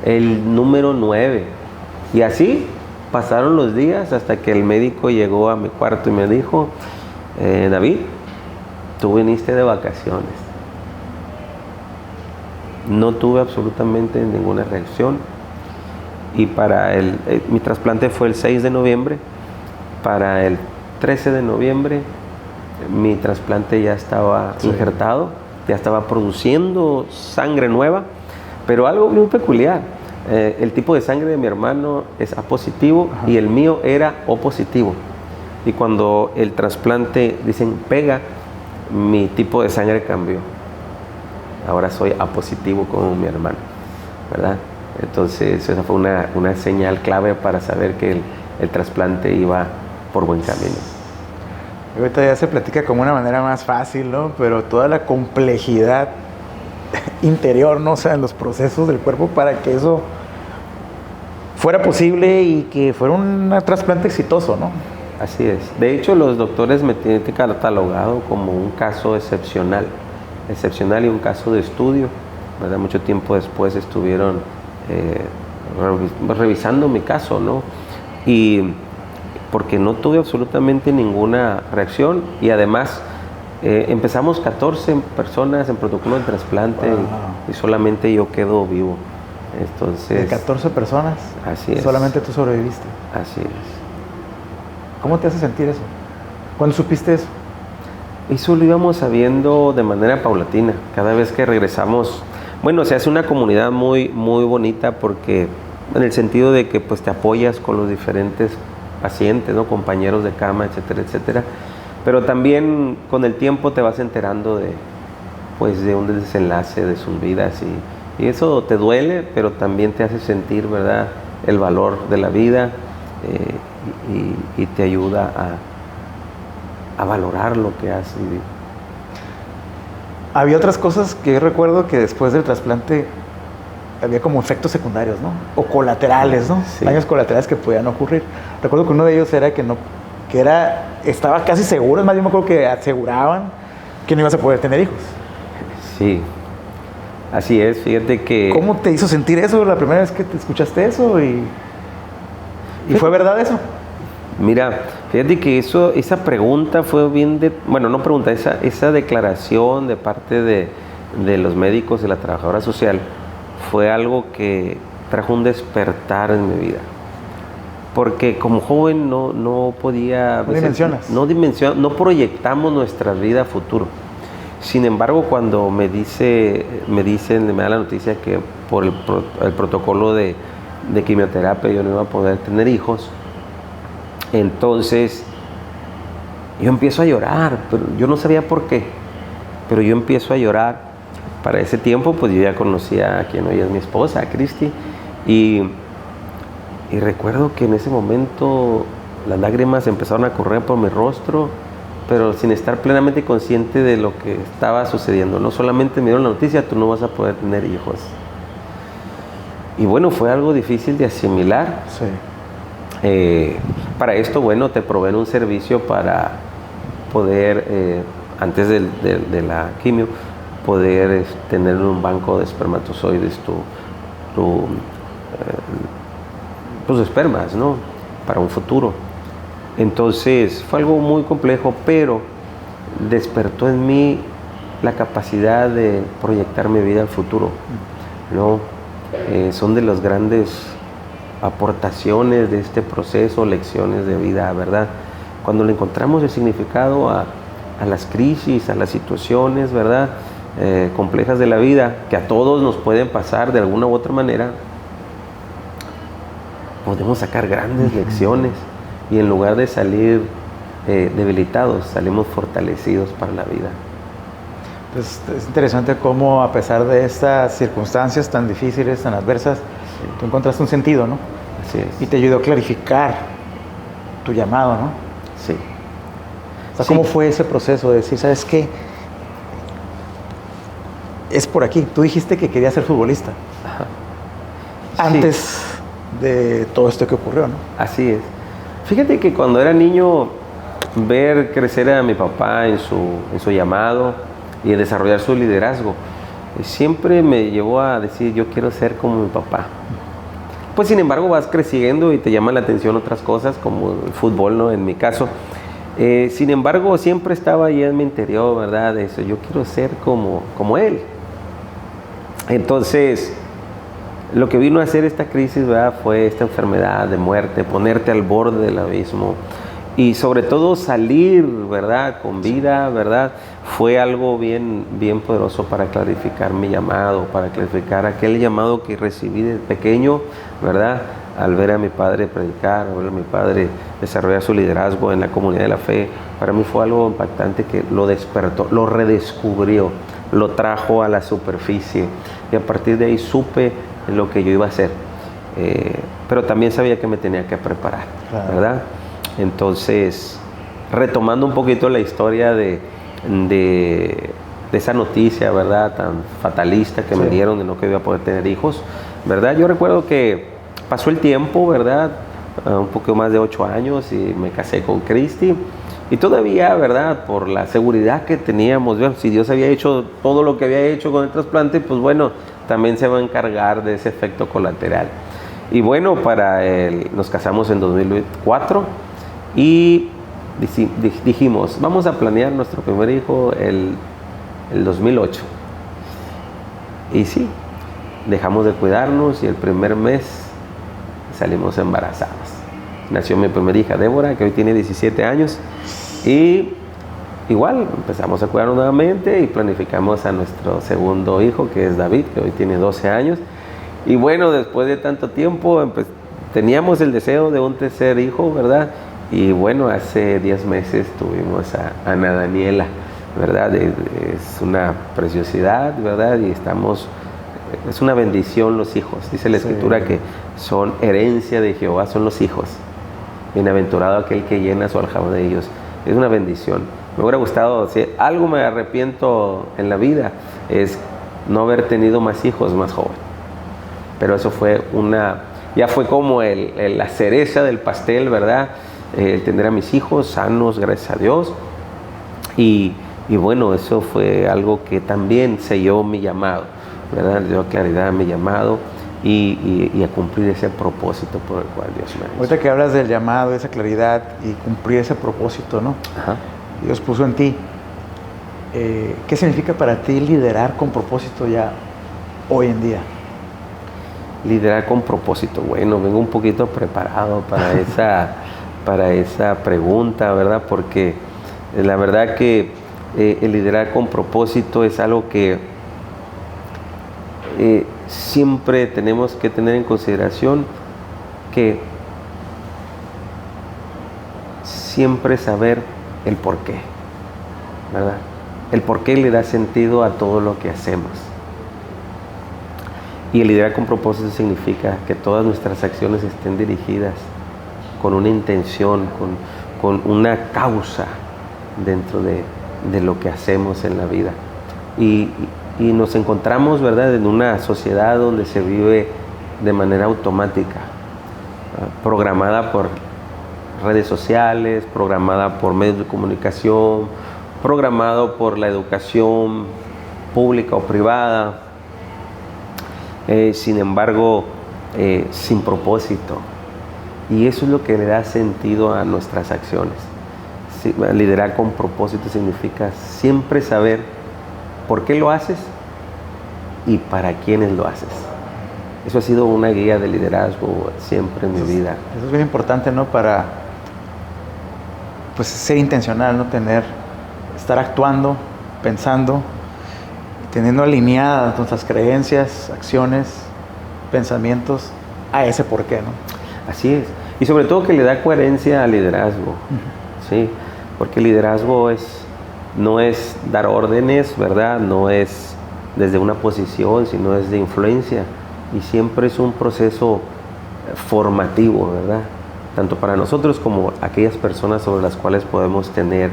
El número 9, y así pasaron los días hasta que el médico llegó a mi cuarto y me dijo, David, tú viniste de vacaciones. No tuve absolutamente ninguna reacción, y para mi trasplante fue el 6 de noviembre, para el 13 de noviembre mi trasplante ya estaba injertado, ya estaba produciendo sangre nueva, pero algo muy peculiar, el tipo de sangre de mi hermano es A positivo. Ajá. Y el mío era O positivo, y cuando el trasplante, dicen, pega, mi tipo de sangre cambió, ahora soy A positivo como mi hermano, ¿verdad? Entonces esa fue una señal clave para saber que el trasplante iba por buen camino. Ahorita ya se platica como una manera más fácil, ¿no? Pero toda la complejidad interior, ¿no? O sea, en los procesos del cuerpo para que eso fuera posible y que fuera un trasplante exitoso, ¿no? Así es. De hecho, los doctores me tienen catalogado como un caso excepcional y un caso de estudio, ¿verdad? Mucho tiempo después estuvieron revisando mi caso, ¿no? Y porque no tuve absolutamente ninguna reacción, y además empezamos 14 personas en protocolo de trasplante. Wow. y solamente yo quedo vivo. Entonces, ¿de 14 personas? Así es. Solamente tú sobreviviste. Así es. ¿Cómo te hace sentir eso? ¿Cuándo supiste eso? Eso lo íbamos sabiendo de manera paulatina. Cada vez que regresamos, bueno, se hace una comunidad muy, muy bonita, porque en el sentido de que pues te apoyas con los diferentes pacientes, ¿no? Compañeros de cama, etcétera, etcétera. Pero también con el tiempo te vas enterando de un desenlace de sus vidas, y eso te duele, pero también te hace sentir, ¿verdad?, el valor de la vida, y te ayuda a valorar lo que has vivido. Había otras cosas que yo recuerdo que después del trasplante había como efectos secundarios, ¿no? O colaterales, ¿no? Sí. Daños colaterales que podían ocurrir. Recuerdo que uno de ellos era estaba casi seguro, es más, yo me acuerdo que aseguraban que no ibas a poder tener hijos. Sí, así es, fíjate que... ¿Cómo te hizo sentir eso la primera vez que te escuchaste eso? ¿Y fue verdad eso? Mira, fíjate que esa pregunta fue esa declaración de parte de los médicos, de la trabajadora social, fue algo que trajo un despertar en mi vida. Porque como joven no podía... No proyectamos nuestra vida a futuro. Sin embargo, cuando me da la noticia que por el protocolo de quimioterapia yo no iba a poder tener hijos, entonces yo empiezo a llorar, pero yo no sabía por qué, pero yo empiezo a llorar. Para ese tiempo, pues yo ya conocía a quien hoy es mi esposa, a Cristi, y recuerdo que en ese momento las lágrimas empezaron a correr por mi rostro, pero sin estar plenamente consciente de lo que estaba sucediendo. No solamente me dieron la noticia, tú no vas a poder tener hijos. Y bueno, fue algo difícil de asimilar. Sí. Para esto, bueno, te proveen un servicio para poder, antes de la quimio, poder tener un banco de espermatozoides tus espermas, ¿no? Para un futuro. Entonces fue algo muy complejo, pero despertó en mí la capacidad de proyectar mi vida al futuro, ¿no? Son de las grandes aportaciones de este proceso, lecciones de vida, ¿verdad? Cuando le encontramos el significado a las crisis, a las situaciones, ¿verdad? Complejas de la vida, que a todos nos pueden pasar de alguna u otra manera, podemos sacar grandes lecciones y en lugar de salir debilitados, salimos fortalecidos para la vida. Pues es interesante cómo a pesar de estas circunstancias tan difíciles, tan adversas, tú encontraste un sentido, ¿no? Así es. Y te ayudó a clarificar tu llamado, ¿no? Sí. O sea, ¿cómo fue ese proceso de decir, ¿sabes qué? Es por aquí. Tú dijiste que querías ser futbolista. Ajá. Antes de todo esto que ocurrió, ¿no? Así es. Fíjate que cuando era niño, ver crecer a mi papá en su llamado y desarrollar su liderazgo, siempre me llevó a decir, yo quiero ser como mi papá. Pues sin embargo vas creciendo y te llaman la atención otras cosas, como el fútbol, ¿no? En mi caso. Sin embargo, siempre estaba ahí en mi interior, ¿verdad? Eso, yo quiero ser como él. Entonces, lo que vino a hacer esta crisis, ¿verdad? Fue esta enfermedad de muerte, ponerte al borde del abismo y sobre todo salir, ¿verdad? Con vida, ¿verdad? Fue algo bien poderoso para clarificar mi llamado, para clarificar aquel llamado que recibí de pequeño, ¿verdad? Al ver a mi padre predicar, al ver a mi padre desarrollar su liderazgo en la comunidad de la fe, para mí fue algo impactante que lo despertó, lo redescubrió, lo trajo a la superficie y a partir de ahí supe lo que yo iba a hacer, pero también sabía que me tenía que preparar, claro, ¿verdad? Entonces, retomando un poquito la historia de esa noticia, ¿verdad? Tan fatalista que me dieron de no que iba a poder tener hijos, ¿verdad? Yo recuerdo que pasó el tiempo, ¿verdad? Un poco más de 8 años y me casé con Cristi. Y todavía, ¿verdad? Por la seguridad que teníamos, ¿verdad? Si Dios había hecho todo lo que había hecho con el trasplante, pues bueno, también se va a encargar de ese efecto colateral. Y bueno, nos casamos en 2004 y dijimos, vamos a planear nuestro primer hijo el 2008. Y sí, dejamos de cuidarnos y el primer mes salimos embarazados. Nació mi primera hija, Débora, que hoy tiene 17 años. Y igual empezamos a cuidarnos nuevamente y planificamos a nuestro segundo hijo, que es David, que hoy tiene 12 años. Y bueno, después de tanto tiempo, teníamos el deseo de un tercer hijo, ¿verdad? Y bueno, hace 10 meses tuvimos a Ana Daniela, ¿verdad? Es una preciosidad, ¿verdad? Y es una bendición los hijos. Dice la Escritura que son herencia de Jehová, son los hijos. Bienaventurado aquel que llena su aljaba de ellos. Es una bendición. Me hubiera gustado, si algo me arrepiento en la vida, es no haber tenido más hijos más joven. Pero eso fue ya fue como la cereza del pastel, ¿verdad? Tener a mis hijos sanos, gracias a Dios. Y bueno, eso fue algo que también selló mi llamado, ¿verdad? Le dio claridad a mi llamado y a cumplir ese propósito por el cual Dios me hizo. Ahorita que hablas del llamado, esa claridad y cumplir ese propósito, ¿no? Ajá. Dios puso en ti. ¿Qué significa para ti liderar con propósito ya hoy en día? Liderar con propósito. Bueno, vengo un poquito preparado para esa pregunta, ¿verdad? Porque la verdad que el liderar con propósito es algo que siempre tenemos que tener en consideración, que siempre saber el por qué, ¿verdad? El por qué le da sentido a todo lo que hacemos. Y el liderar con propósito significa que todas nuestras acciones estén dirigidas con una intención, con una causa, dentro de lo que hacemos en la vida. Y nos encontramos, ¿verdad?, en una sociedad donde se vive de manera automática, programada por redes sociales, programada por medios de comunicación, programado por la educación pública o privada, sin embargo, sin propósito. Y eso es lo que le da sentido a nuestras acciones. Sí, liderar con propósito significa siempre saber por qué lo haces y para quiénes lo haces. Eso ha sido una guía de liderazgo siempre en mi vida. Eso es bien importante, ¿no? Para pues ser intencional, ¿no? Estar actuando, pensando, teniendo alineadas nuestras creencias, acciones, pensamientos a ese porqué, ¿no? Así es. Y sobre todo que le da coherencia al liderazgo. ¿Sí? Porque el liderazgo no es dar órdenes, ¿verdad? No es desde una posición, sino es de influencia. Y siempre es un proceso formativo, ¿verdad? Tanto para nosotros como aquellas personas sobre las cuales podemos tener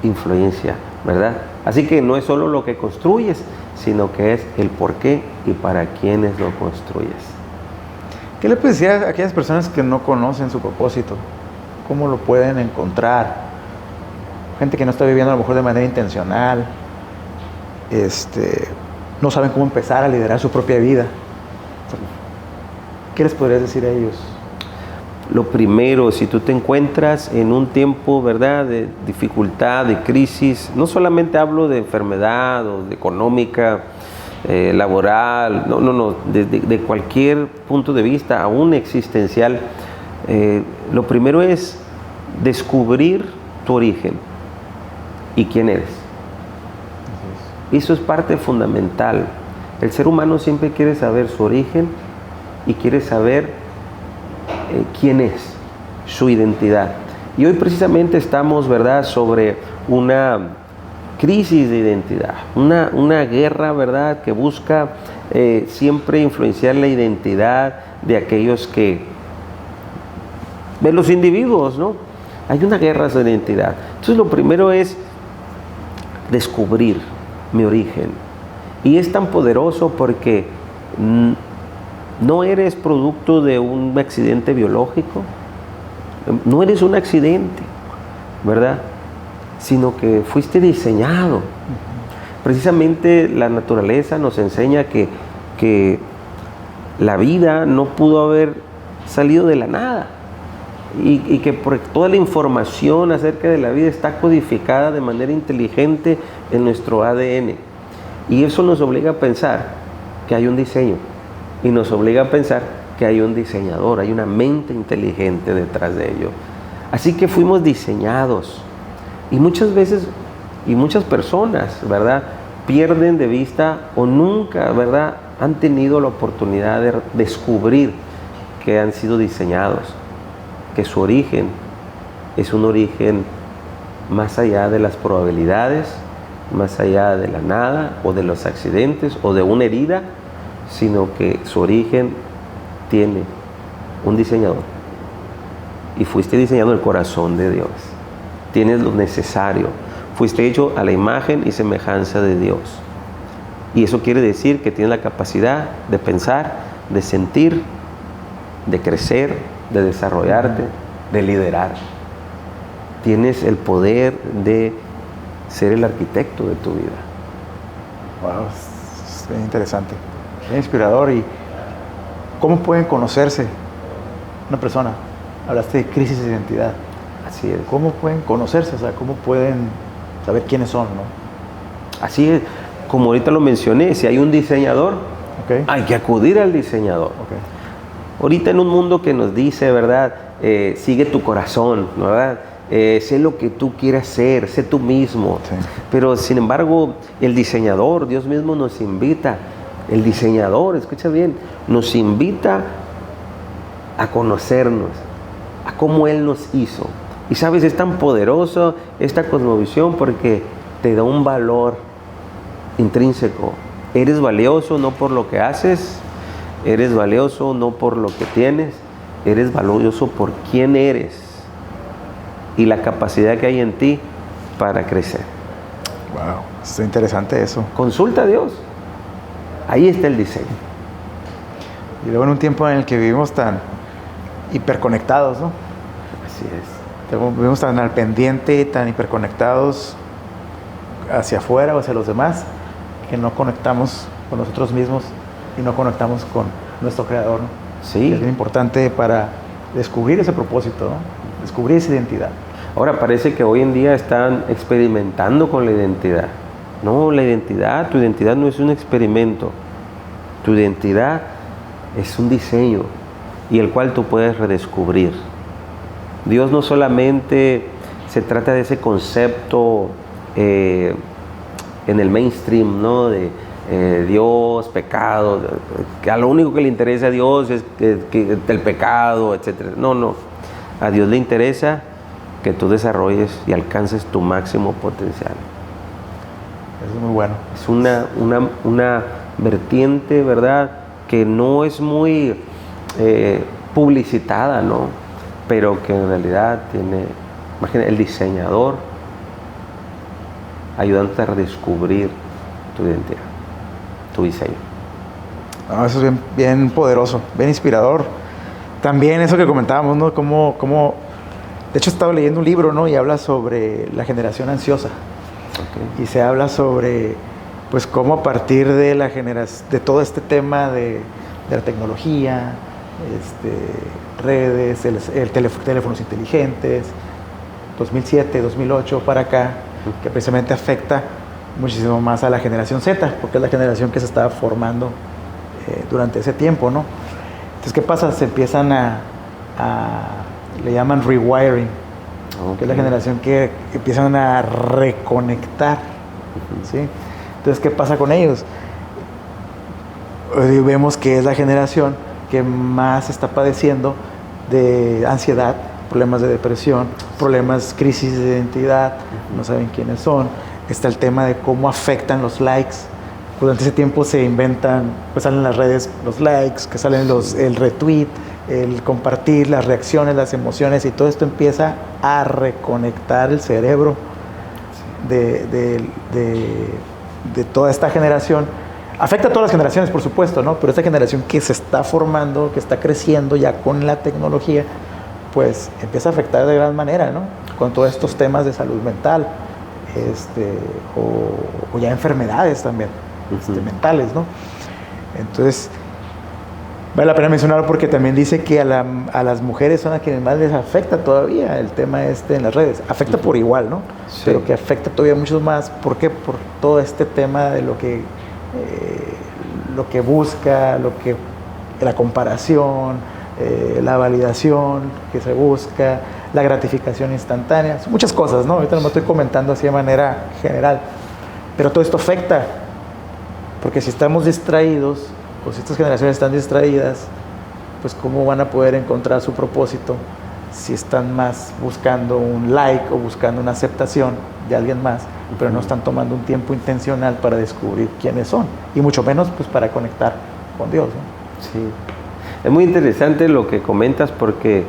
influencia, ¿verdad? Así que no es solo lo que construyes, sino que es el por qué y para quiénes lo construyes. ¿Qué le puedes decir a aquellas personas que no conocen su propósito? ¿Cómo lo pueden encontrar? Gente que no está viviendo a lo mejor de manera intencional, no saben cómo empezar a liderar su propia vida. ¿Qué les podrías decir a ellos? Lo primero, si tú te encuentras en un tiempo, ¿verdad?, de dificultad, de crisis, no solamente hablo de enfermedad o de económica, laboral, no, de cualquier punto de vista, aún existencial, lo primero es descubrir tu origen y quién eres. Eso es parte fundamental. El ser humano siempre quiere saber su origen y quiere saber quién es, su identidad. Y hoy precisamente estamos, ¿verdad?, sobre una crisis de identidad, una guerra, ¿verdad?, que busca siempre influenciar la identidad de aquellos de los individuos, ¿no? Hay una guerra de identidad. Entonces lo primero es descubrir mi origen. Y es tan poderoso porque no eres producto de un accidente biológico, no eres un accidente, ¿verdad?, sino que fuiste diseñado. Precisamente la naturaleza nos enseña que la vida no pudo haber salido de la nada y que por toda la información acerca de la vida está codificada de manera inteligente en nuestro ADN. Y eso nos obliga a pensar que hay un diseño y nos obliga a pensar que hay un diseñador, hay una mente inteligente detrás de ello. Así que fuimos diseñados. Y muchas veces, y muchas personas, ¿verdad?, pierden de vista o nunca, ¿verdad?, han tenido la oportunidad de descubrir que han sido diseñados, que su origen es un origen más allá de las probabilidades, más allá de la nada o de los accidentes o de una herida, sino que su origen tiene un diseñador. Y fuiste diseñado en el corazón de Dios. Tienes lo necesario. Fuiste hecho a la imagen y semejanza de Dios. Y eso quiere decir que tienes la capacidad de pensar, de sentir, de crecer, de desarrollarte, de liderar. Tienes el poder de ser el arquitecto de tu vida. Wow, es bien interesante, bien inspirador. ¿Y cómo pueden conocerse una persona? Hablaste de crisis de identidad. Así es. ¿Cómo pueden conocerse? O sea, ¿cómo pueden saber quiénes son, no? Así es. Como ahorita lo mencioné, si hay un diseñador, hay que acudir al diseñador. Ahorita en un mundo que nos dice, ¿verdad?, sigue tu corazón, ¿verdad? Sé lo que tú quieras ser, sé tú mismo. Sí. Pero sin embargo, el diseñador, Dios mismo nos invita, el diseñador, escucha bien, nos invita a conocernos, a cómo Él nos hizo. Y sabes, es tan poderoso esta cosmovisión porque te da un valor intrínseco. Eres valioso no por lo que haces, eres valioso no por lo que tienes, eres valioso por quién eres y la capacidad que hay en ti para crecer. Wow, es interesante eso. Consulta a Dios. Ahí está el diseño. Y luego en un tiempo en el que vivimos tan hiperconectados, ¿no? Así es. Vivimos tan al pendiente, tan hiperconectados hacia afuera o hacia los demás, que no conectamos con nosotros mismos y no conectamos con nuestro Creador, ¿no? Sí. Es bien importante para descubrir ese propósito, ¿no? Descubrir esa identidad. Ahora parece que hoy en día están experimentando con la identidad. No, la identidad, tu identidad no es un experimento. Tu identidad es un diseño y el cual tú puedes redescubrir. Dios no solamente se trata de ese concepto en el mainstream, ¿no? De Dios, pecado, que a lo único que le interesa a Dios es que el pecado, etc. No, no. A Dios le interesa que tú desarrolles y alcances tu máximo potencial. Eso es muy bueno. Es una vertiente, ¿verdad?, que no es muy publicitada, ¿no? Pero que en realidad tiene, imagina, el diseñador ayudándote a redescubrir tu identidad, tu diseño. No, eso es bien, bien poderoso, bien inspirador. También eso que comentábamos, ¿no? Cómo de hecho, estaba leyendo un libro, ¿no? Y habla sobre la generación ansiosa. Okay. Y se habla sobre, pues, cómo a partir de la de todo este tema de la tecnología, redes, teléfonos inteligentes, 2007, 2008 para acá, que precisamente afecta muchísimo más a la generación Z, porque es la generación que se estaba formando durante ese tiempo, ¿no? Entonces, ¿qué pasa? Se empiezan le llaman rewiring, okay, que es la generación que empiezan a reconectar, ¿sí? Entonces, ¿qué pasa con ellos? Hoy vemos que es la generación que más está padeciendo de ansiedad, problemas de depresión, problemas, crisis de identidad, no saben quiénes son. Está el tema de cómo afectan los likes. Durante ese tiempo se inventan, pues salen en las redes los likes, que salen el retweet, el compartir, las reacciones, las emociones, y todo esto empieza a reconectar el cerebro de toda esta generación. Afecta a todas las generaciones, por supuesto, ¿no? Pero esta generación que se está formando, que está creciendo ya con la tecnología, pues empieza a afectar de gran manera, ¿no? Con todos estos temas de salud mental, o ya enfermedades también, mentales, ¿no? Entonces, vale la pena mencionarlo porque también dice que a las mujeres son a quienes más les afecta todavía el tema en las redes. Afecta por igual, ¿no? Sí. Pero que afecta todavía mucho más. ¿Por qué? Por todo este tema de lo que busca, la comparación, la validación que se busca, la gratificación instantánea. Son muchas cosas, ¿no? Ahorita no me estoy comentando así de manera general. Pero todo esto afecta. Porque si estamos distraídos, o si estas generaciones están distraídas, pues ¿cómo van a poder encontrar su propósito si están más buscando un like o buscando una aceptación de alguien más, pero no están tomando un tiempo intencional para descubrir quiénes son, y mucho menos pues para conectar con Dios, ¿no? Sí. Es muy interesante lo que comentas porque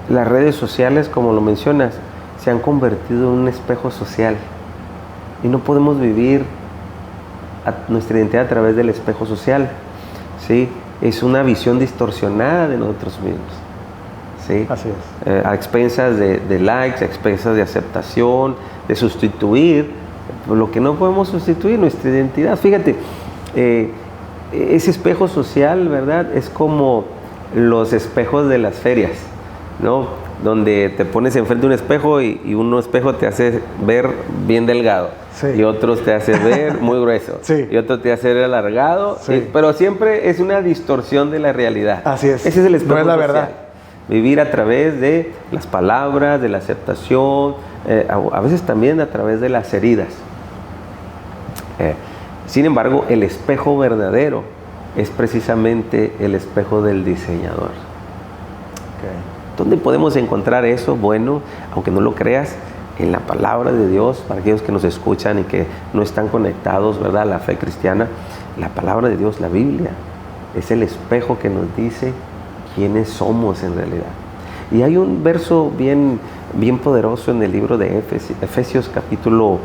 las redes sociales, como lo mencionas, se han convertido en un espejo social y no podemos vivir nuestra identidad a través del espejo social, ¿sí? Es una visión distorsionada de nosotros mismos, ¿sí? Así es. A expensas de likes, a expensas de aceptación, de sustituir lo que no podemos sustituir, nuestra identidad. Fíjate, ese espejo social, ¿verdad? Es como los espejos de las ferias, ¿no? Donde te pones enfrente de un espejo y un espejo te hace ver bien delgado, sí, y otros te hace ver muy grueso, sí, y otro te hace ver alargado, sí, pero siempre es una distorsión de la realidad. Así es. Ese es el espejo no es la social. Verdad. Vivir a través de las palabras, de la aceptación, a veces también a través de las heridas. Sin embargo, el espejo verdadero es precisamente el espejo del diseñador. Okay. ¿Dónde podemos encontrar eso? Bueno, aunque no lo creas, en la palabra de Dios, para aquellos que nos escuchan y que no están conectados, ¿verdad?, a la fe cristiana, la palabra de Dios, la Biblia, es el espejo que nos dice quiénes somos en realidad. Y hay un verso bien bien poderoso en el libro de Efesios capítulo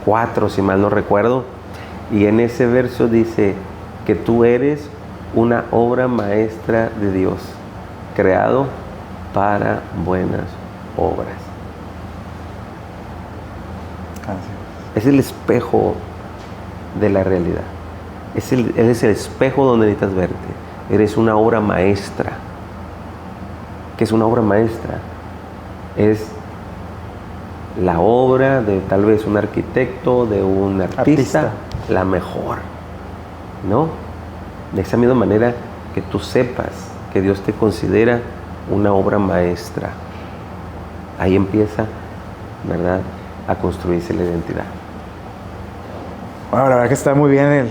4, si mal no recuerdo, y en ese verso dice que tú eres una obra maestra de Dios, creado para buenas obras. Es el espejo de la realidad. Él es el espejo donde necesitas verte. Eres una obra maestra. ¿Qué es una obra maestra? Es la obra de tal vez un arquitecto, de un artista. La mejor, ¿no? De esa misma manera que tú sepas que Dios te considera una obra maestra. Ahí empieza, ¿verdad?, a construirse la identidad. Bueno, la verdad que está muy bien,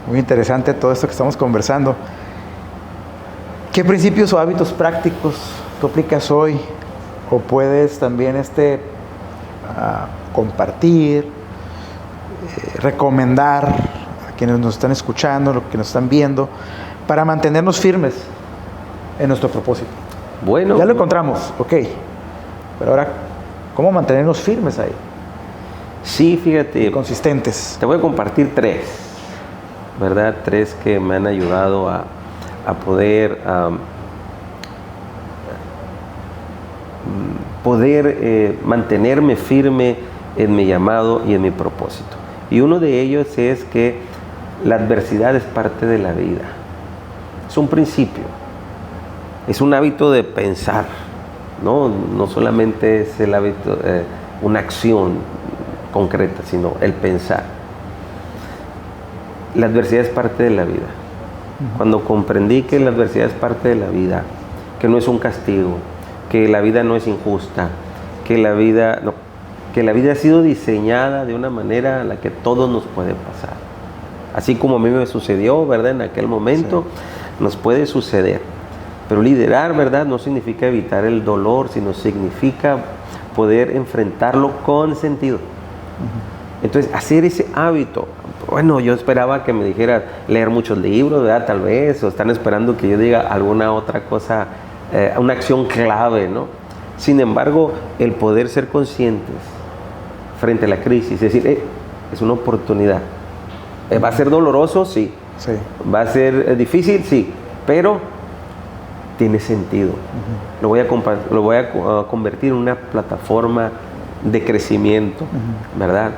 muy interesante todo esto que estamos conversando. ¿Qué principios o hábitos prácticos tú aplicas hoy o puedes también compartir, recomendar a quienes nos están escuchando, los que nos están viendo, para mantenernos firmes en nuestro propósito? Bueno, ya lo encontramos, ok, pero ahora, ¿cómo mantenernos firmes ahí? Sí, fíjate. Consistentes. Te voy a compartir 3, ¿verdad? 3 que me han ayudado a poder mantenerme firme en mi llamado y en mi propósito. Y uno de ellos es que la adversidad es parte de la vida. Es un principio. Es un hábito de pensar, ¿no? No solamente es el hábito, una acción concreta, sino el pensar. La adversidad es parte de la vida. Cuando comprendí que la adversidad es parte de la vida, que no es un castigo, que la vida no es injusta, que la vida ha sido diseñada de una manera a la que todo nos puede pasar. Así como a mí me sucedió, ¿verdad? En aquel momento, sí, nos puede suceder. Pero liderar, ¿verdad?, no significa evitar el dolor, sino significa poder enfrentarlo con sentido. Entonces, hacer ese hábito. Bueno, yo esperaba que me dijera leer muchos libros, ¿verdad? Tal vez, o están esperando que yo diga alguna otra cosa, una acción clave, ¿no? Sin embargo, el poder ser conscientes frente a la crisis, es decir, es una oportunidad. ¿Va a ser doloroso? Sí. Sí. ¿Va a ser difícil? Sí. Pero tiene sentido. Lo voy a convertir en una plataforma de crecimiento, ¿verdad?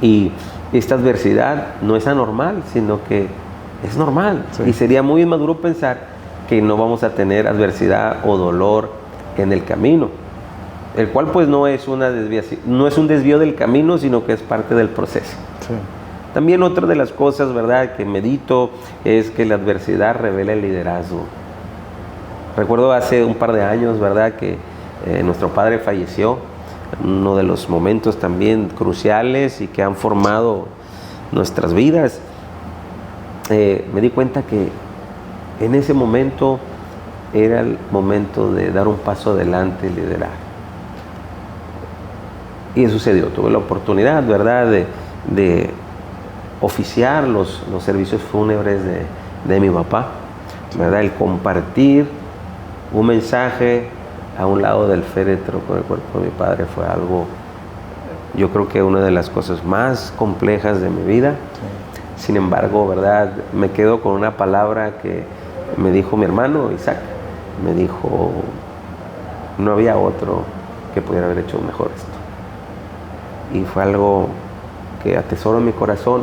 Y esta adversidad no es anormal, sino que es normal. Sí. Y sería muy inmaduro pensar que no vamos a tener adversidad o dolor en el camino, el cual pues no es una desviación, no es un desvío del camino, sino que es parte del proceso. Sí. También otra de las cosas, ¿verdad?, que medito es que la adversidad revela el liderazgo. Recuerdo hace un par de años, ¿verdad?, que nuestro padre falleció, uno de los momentos también cruciales y que han formado nuestras vidas. Me di cuenta que en ese momento era el momento de dar un paso adelante y liderar. Y sucedió, tuve la oportunidad, ¿verdad?, de oficiar los servicios fúnebres de mi papá, ¿verdad?, el compartir un mensaje a un lado del féretro con el cuerpo de mi padre fue algo, yo creo que una de las cosas más complejas de mi vida. Sí. Sin embargo, ¿verdad?, me quedo con una palabra que me dijo mi hermano Isaac. Me dijo, no había otro que pudiera haber hecho mejor esto. Y fue algo que atesoro en mi corazón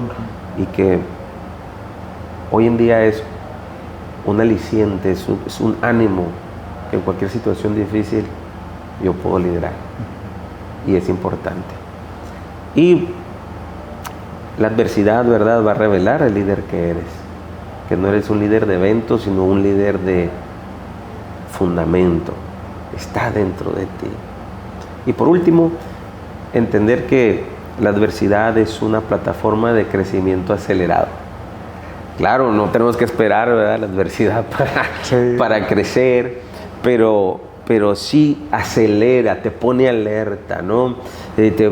y que hoy en día es un aliciente, es un ánimo que en cualquier situación difícil yo puedo liderar. Y es importante. Y la adversidad, ¿verdad?, va a revelar el líder que eres. Que no eres un líder de eventos, sino un líder de fundamento. Está dentro de ti. Y por último, entender que la adversidad es una plataforma de crecimiento acelerado. Claro, no tenemos que esperar, ¿verdad?, la adversidad para crecer, pero sí acelera, te pone alerta, ¿no? Te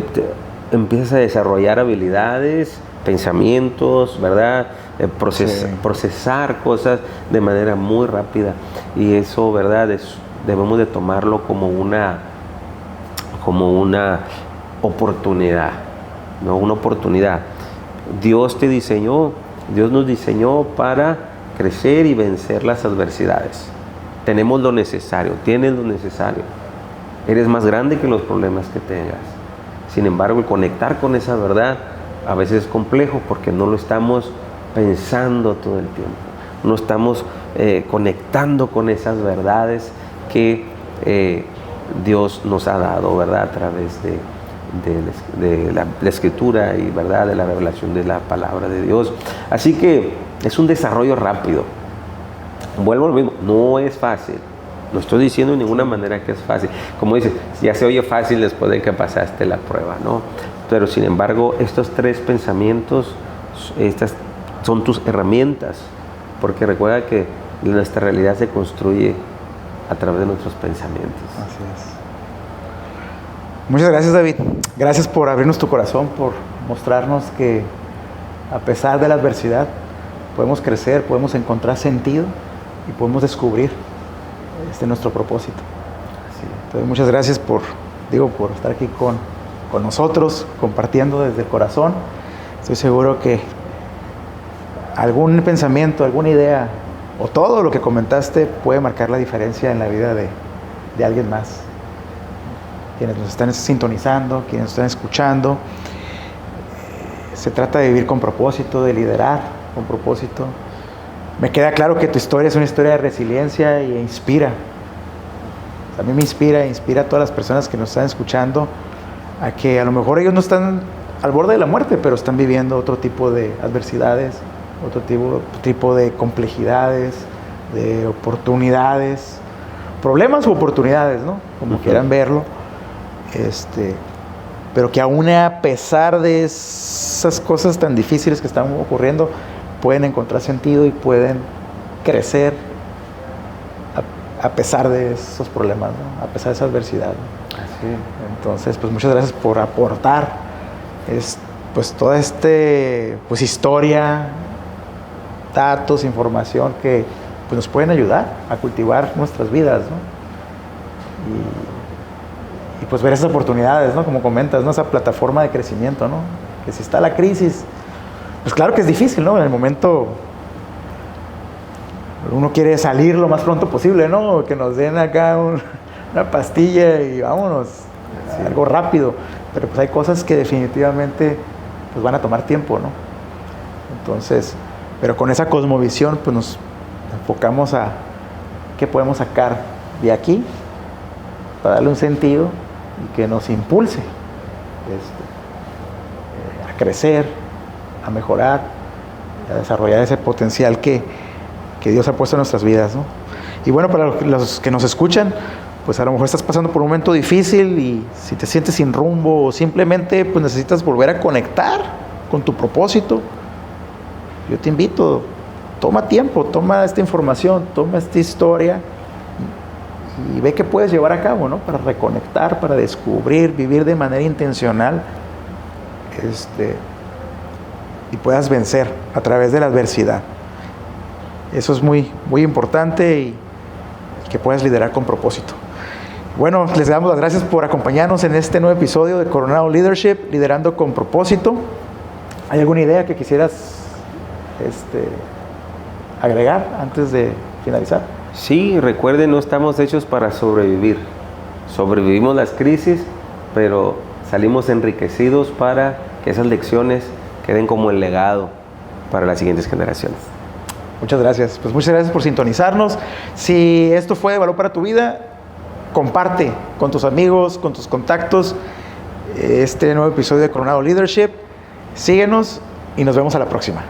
empiezas a desarrollar habilidades, pensamientos, ¿verdad? Procesar cosas de manera muy rápida. Y eso, ¿verdad?, es debemos de tomarlo como una oportunidad, ¿no? Una oportunidad. Dios te diseñó, Dios nos diseñó para crecer y vencer las adversidades. Tenemos lo necesario, tienes lo necesario. Eres más grande que los problemas que tengas. Sin embargo, el conectar con esa verdad a veces es complejo porque no lo estamos pensando todo el tiempo. No estamos conectando con esas verdades que Dios nos ha dado, ¿verdad? A través de la Escritura y, ¿verdad?, de la revelación de la palabra de Dios. Así que es un desarrollo rápido. Vuelvo a lo mismo, no es fácil. No estoy diciendo de ninguna manera que es fácil. Como dices, ya se oye fácil después de que pasaste la prueba, ¿no? Pero sin embargo, estos 3 pensamientos, estas son tus herramientas. Porque recuerda que nuestra realidad se construye a través de nuestros pensamientos. Así es. Muchas gracias, David. Gracias por abrirnos tu corazón, por mostrarnos que a pesar de la adversidad podemos crecer, podemos encontrar sentido y podemos descubrir nuestro propósito. Entonces, muchas gracias por estar aquí con nosotros, compartiendo desde el corazón. Estoy seguro que algún pensamiento, alguna idea o todo lo que comentaste puede marcar la diferencia en la vida de alguien más. Quienes nos están sintonizando, quienes nos están escuchando. Se trata de vivir con propósito, de liderar con propósito. Me queda claro que tu historia es una historia de resiliencia e inspira. A mí me inspira a todas las personas que nos están escuchando a que a lo mejor ellos no están al borde de la muerte, pero están viviendo otro tipo de adversidades, otro tipo de complejidades, de oportunidades, problemas u oportunidades, ¿no? Como quieran verlo. Pero que aún a pesar de esas cosas tan difíciles que están ocurriendo, pueden encontrar sentido y pueden crecer a pesar de esos problemas, ¿no? A pesar de esa adversidad, ¿no? Así. Entonces, pues muchas gracias por aportar pues toda historia, datos, información que pues nos pueden ayudar a cultivar nuestras vidas, ¿no? Y pues ver esas oportunidades, ¿no? Como comentas, ¿no? Esa plataforma de crecimiento, ¿no? Que si está la crisis, pues claro que es difícil, ¿no? En el momento uno quiere salir lo más pronto posible, ¿no? Que nos den acá una pastilla y vámonos, algo rápido. Pero pues hay cosas que definitivamente pues van a tomar tiempo, ¿no? Entonces, pero con esa cosmovisión pues nos enfocamos a qué podemos sacar de aquí para darle un sentido y que nos impulse a crecer, a mejorar, a desarrollar ese potencial que Dios ha puesto en nuestras vidas, ¿no? Y bueno, para los que nos escuchan, pues a lo mejor estás pasando por un momento difícil y si te sientes sin rumbo o simplemente pues necesitas volver a conectar con tu propósito, yo te invito, toma tiempo, toma esta información, toma esta historia y ve qué puedes llevar a cabo, ¿no? Para reconectar, para descubrir, vivir de manera intencional, y puedas vencer a través de la adversidad. Eso es muy, muy importante y que puedas liderar con propósito. Bueno, les damos las gracias por acompañarnos en este nuevo episodio de Coronado Leadership, liderando con propósito. ¿Hay alguna idea que quisieras agregar antes de finalizar? Sí, recuerden, no estamos hechos para sobrevivir. Sobrevivimos las crisis, pero salimos enriquecidos para que esas lecciones queden como el legado para las siguientes generaciones. Muchas gracias. Pues muchas gracias por sintonizarnos. Si esto fue de valor para tu vida, comparte con tus amigos, con tus contactos este nuevo episodio de Coronado Leadership. Síguenos y nos vemos a la próxima.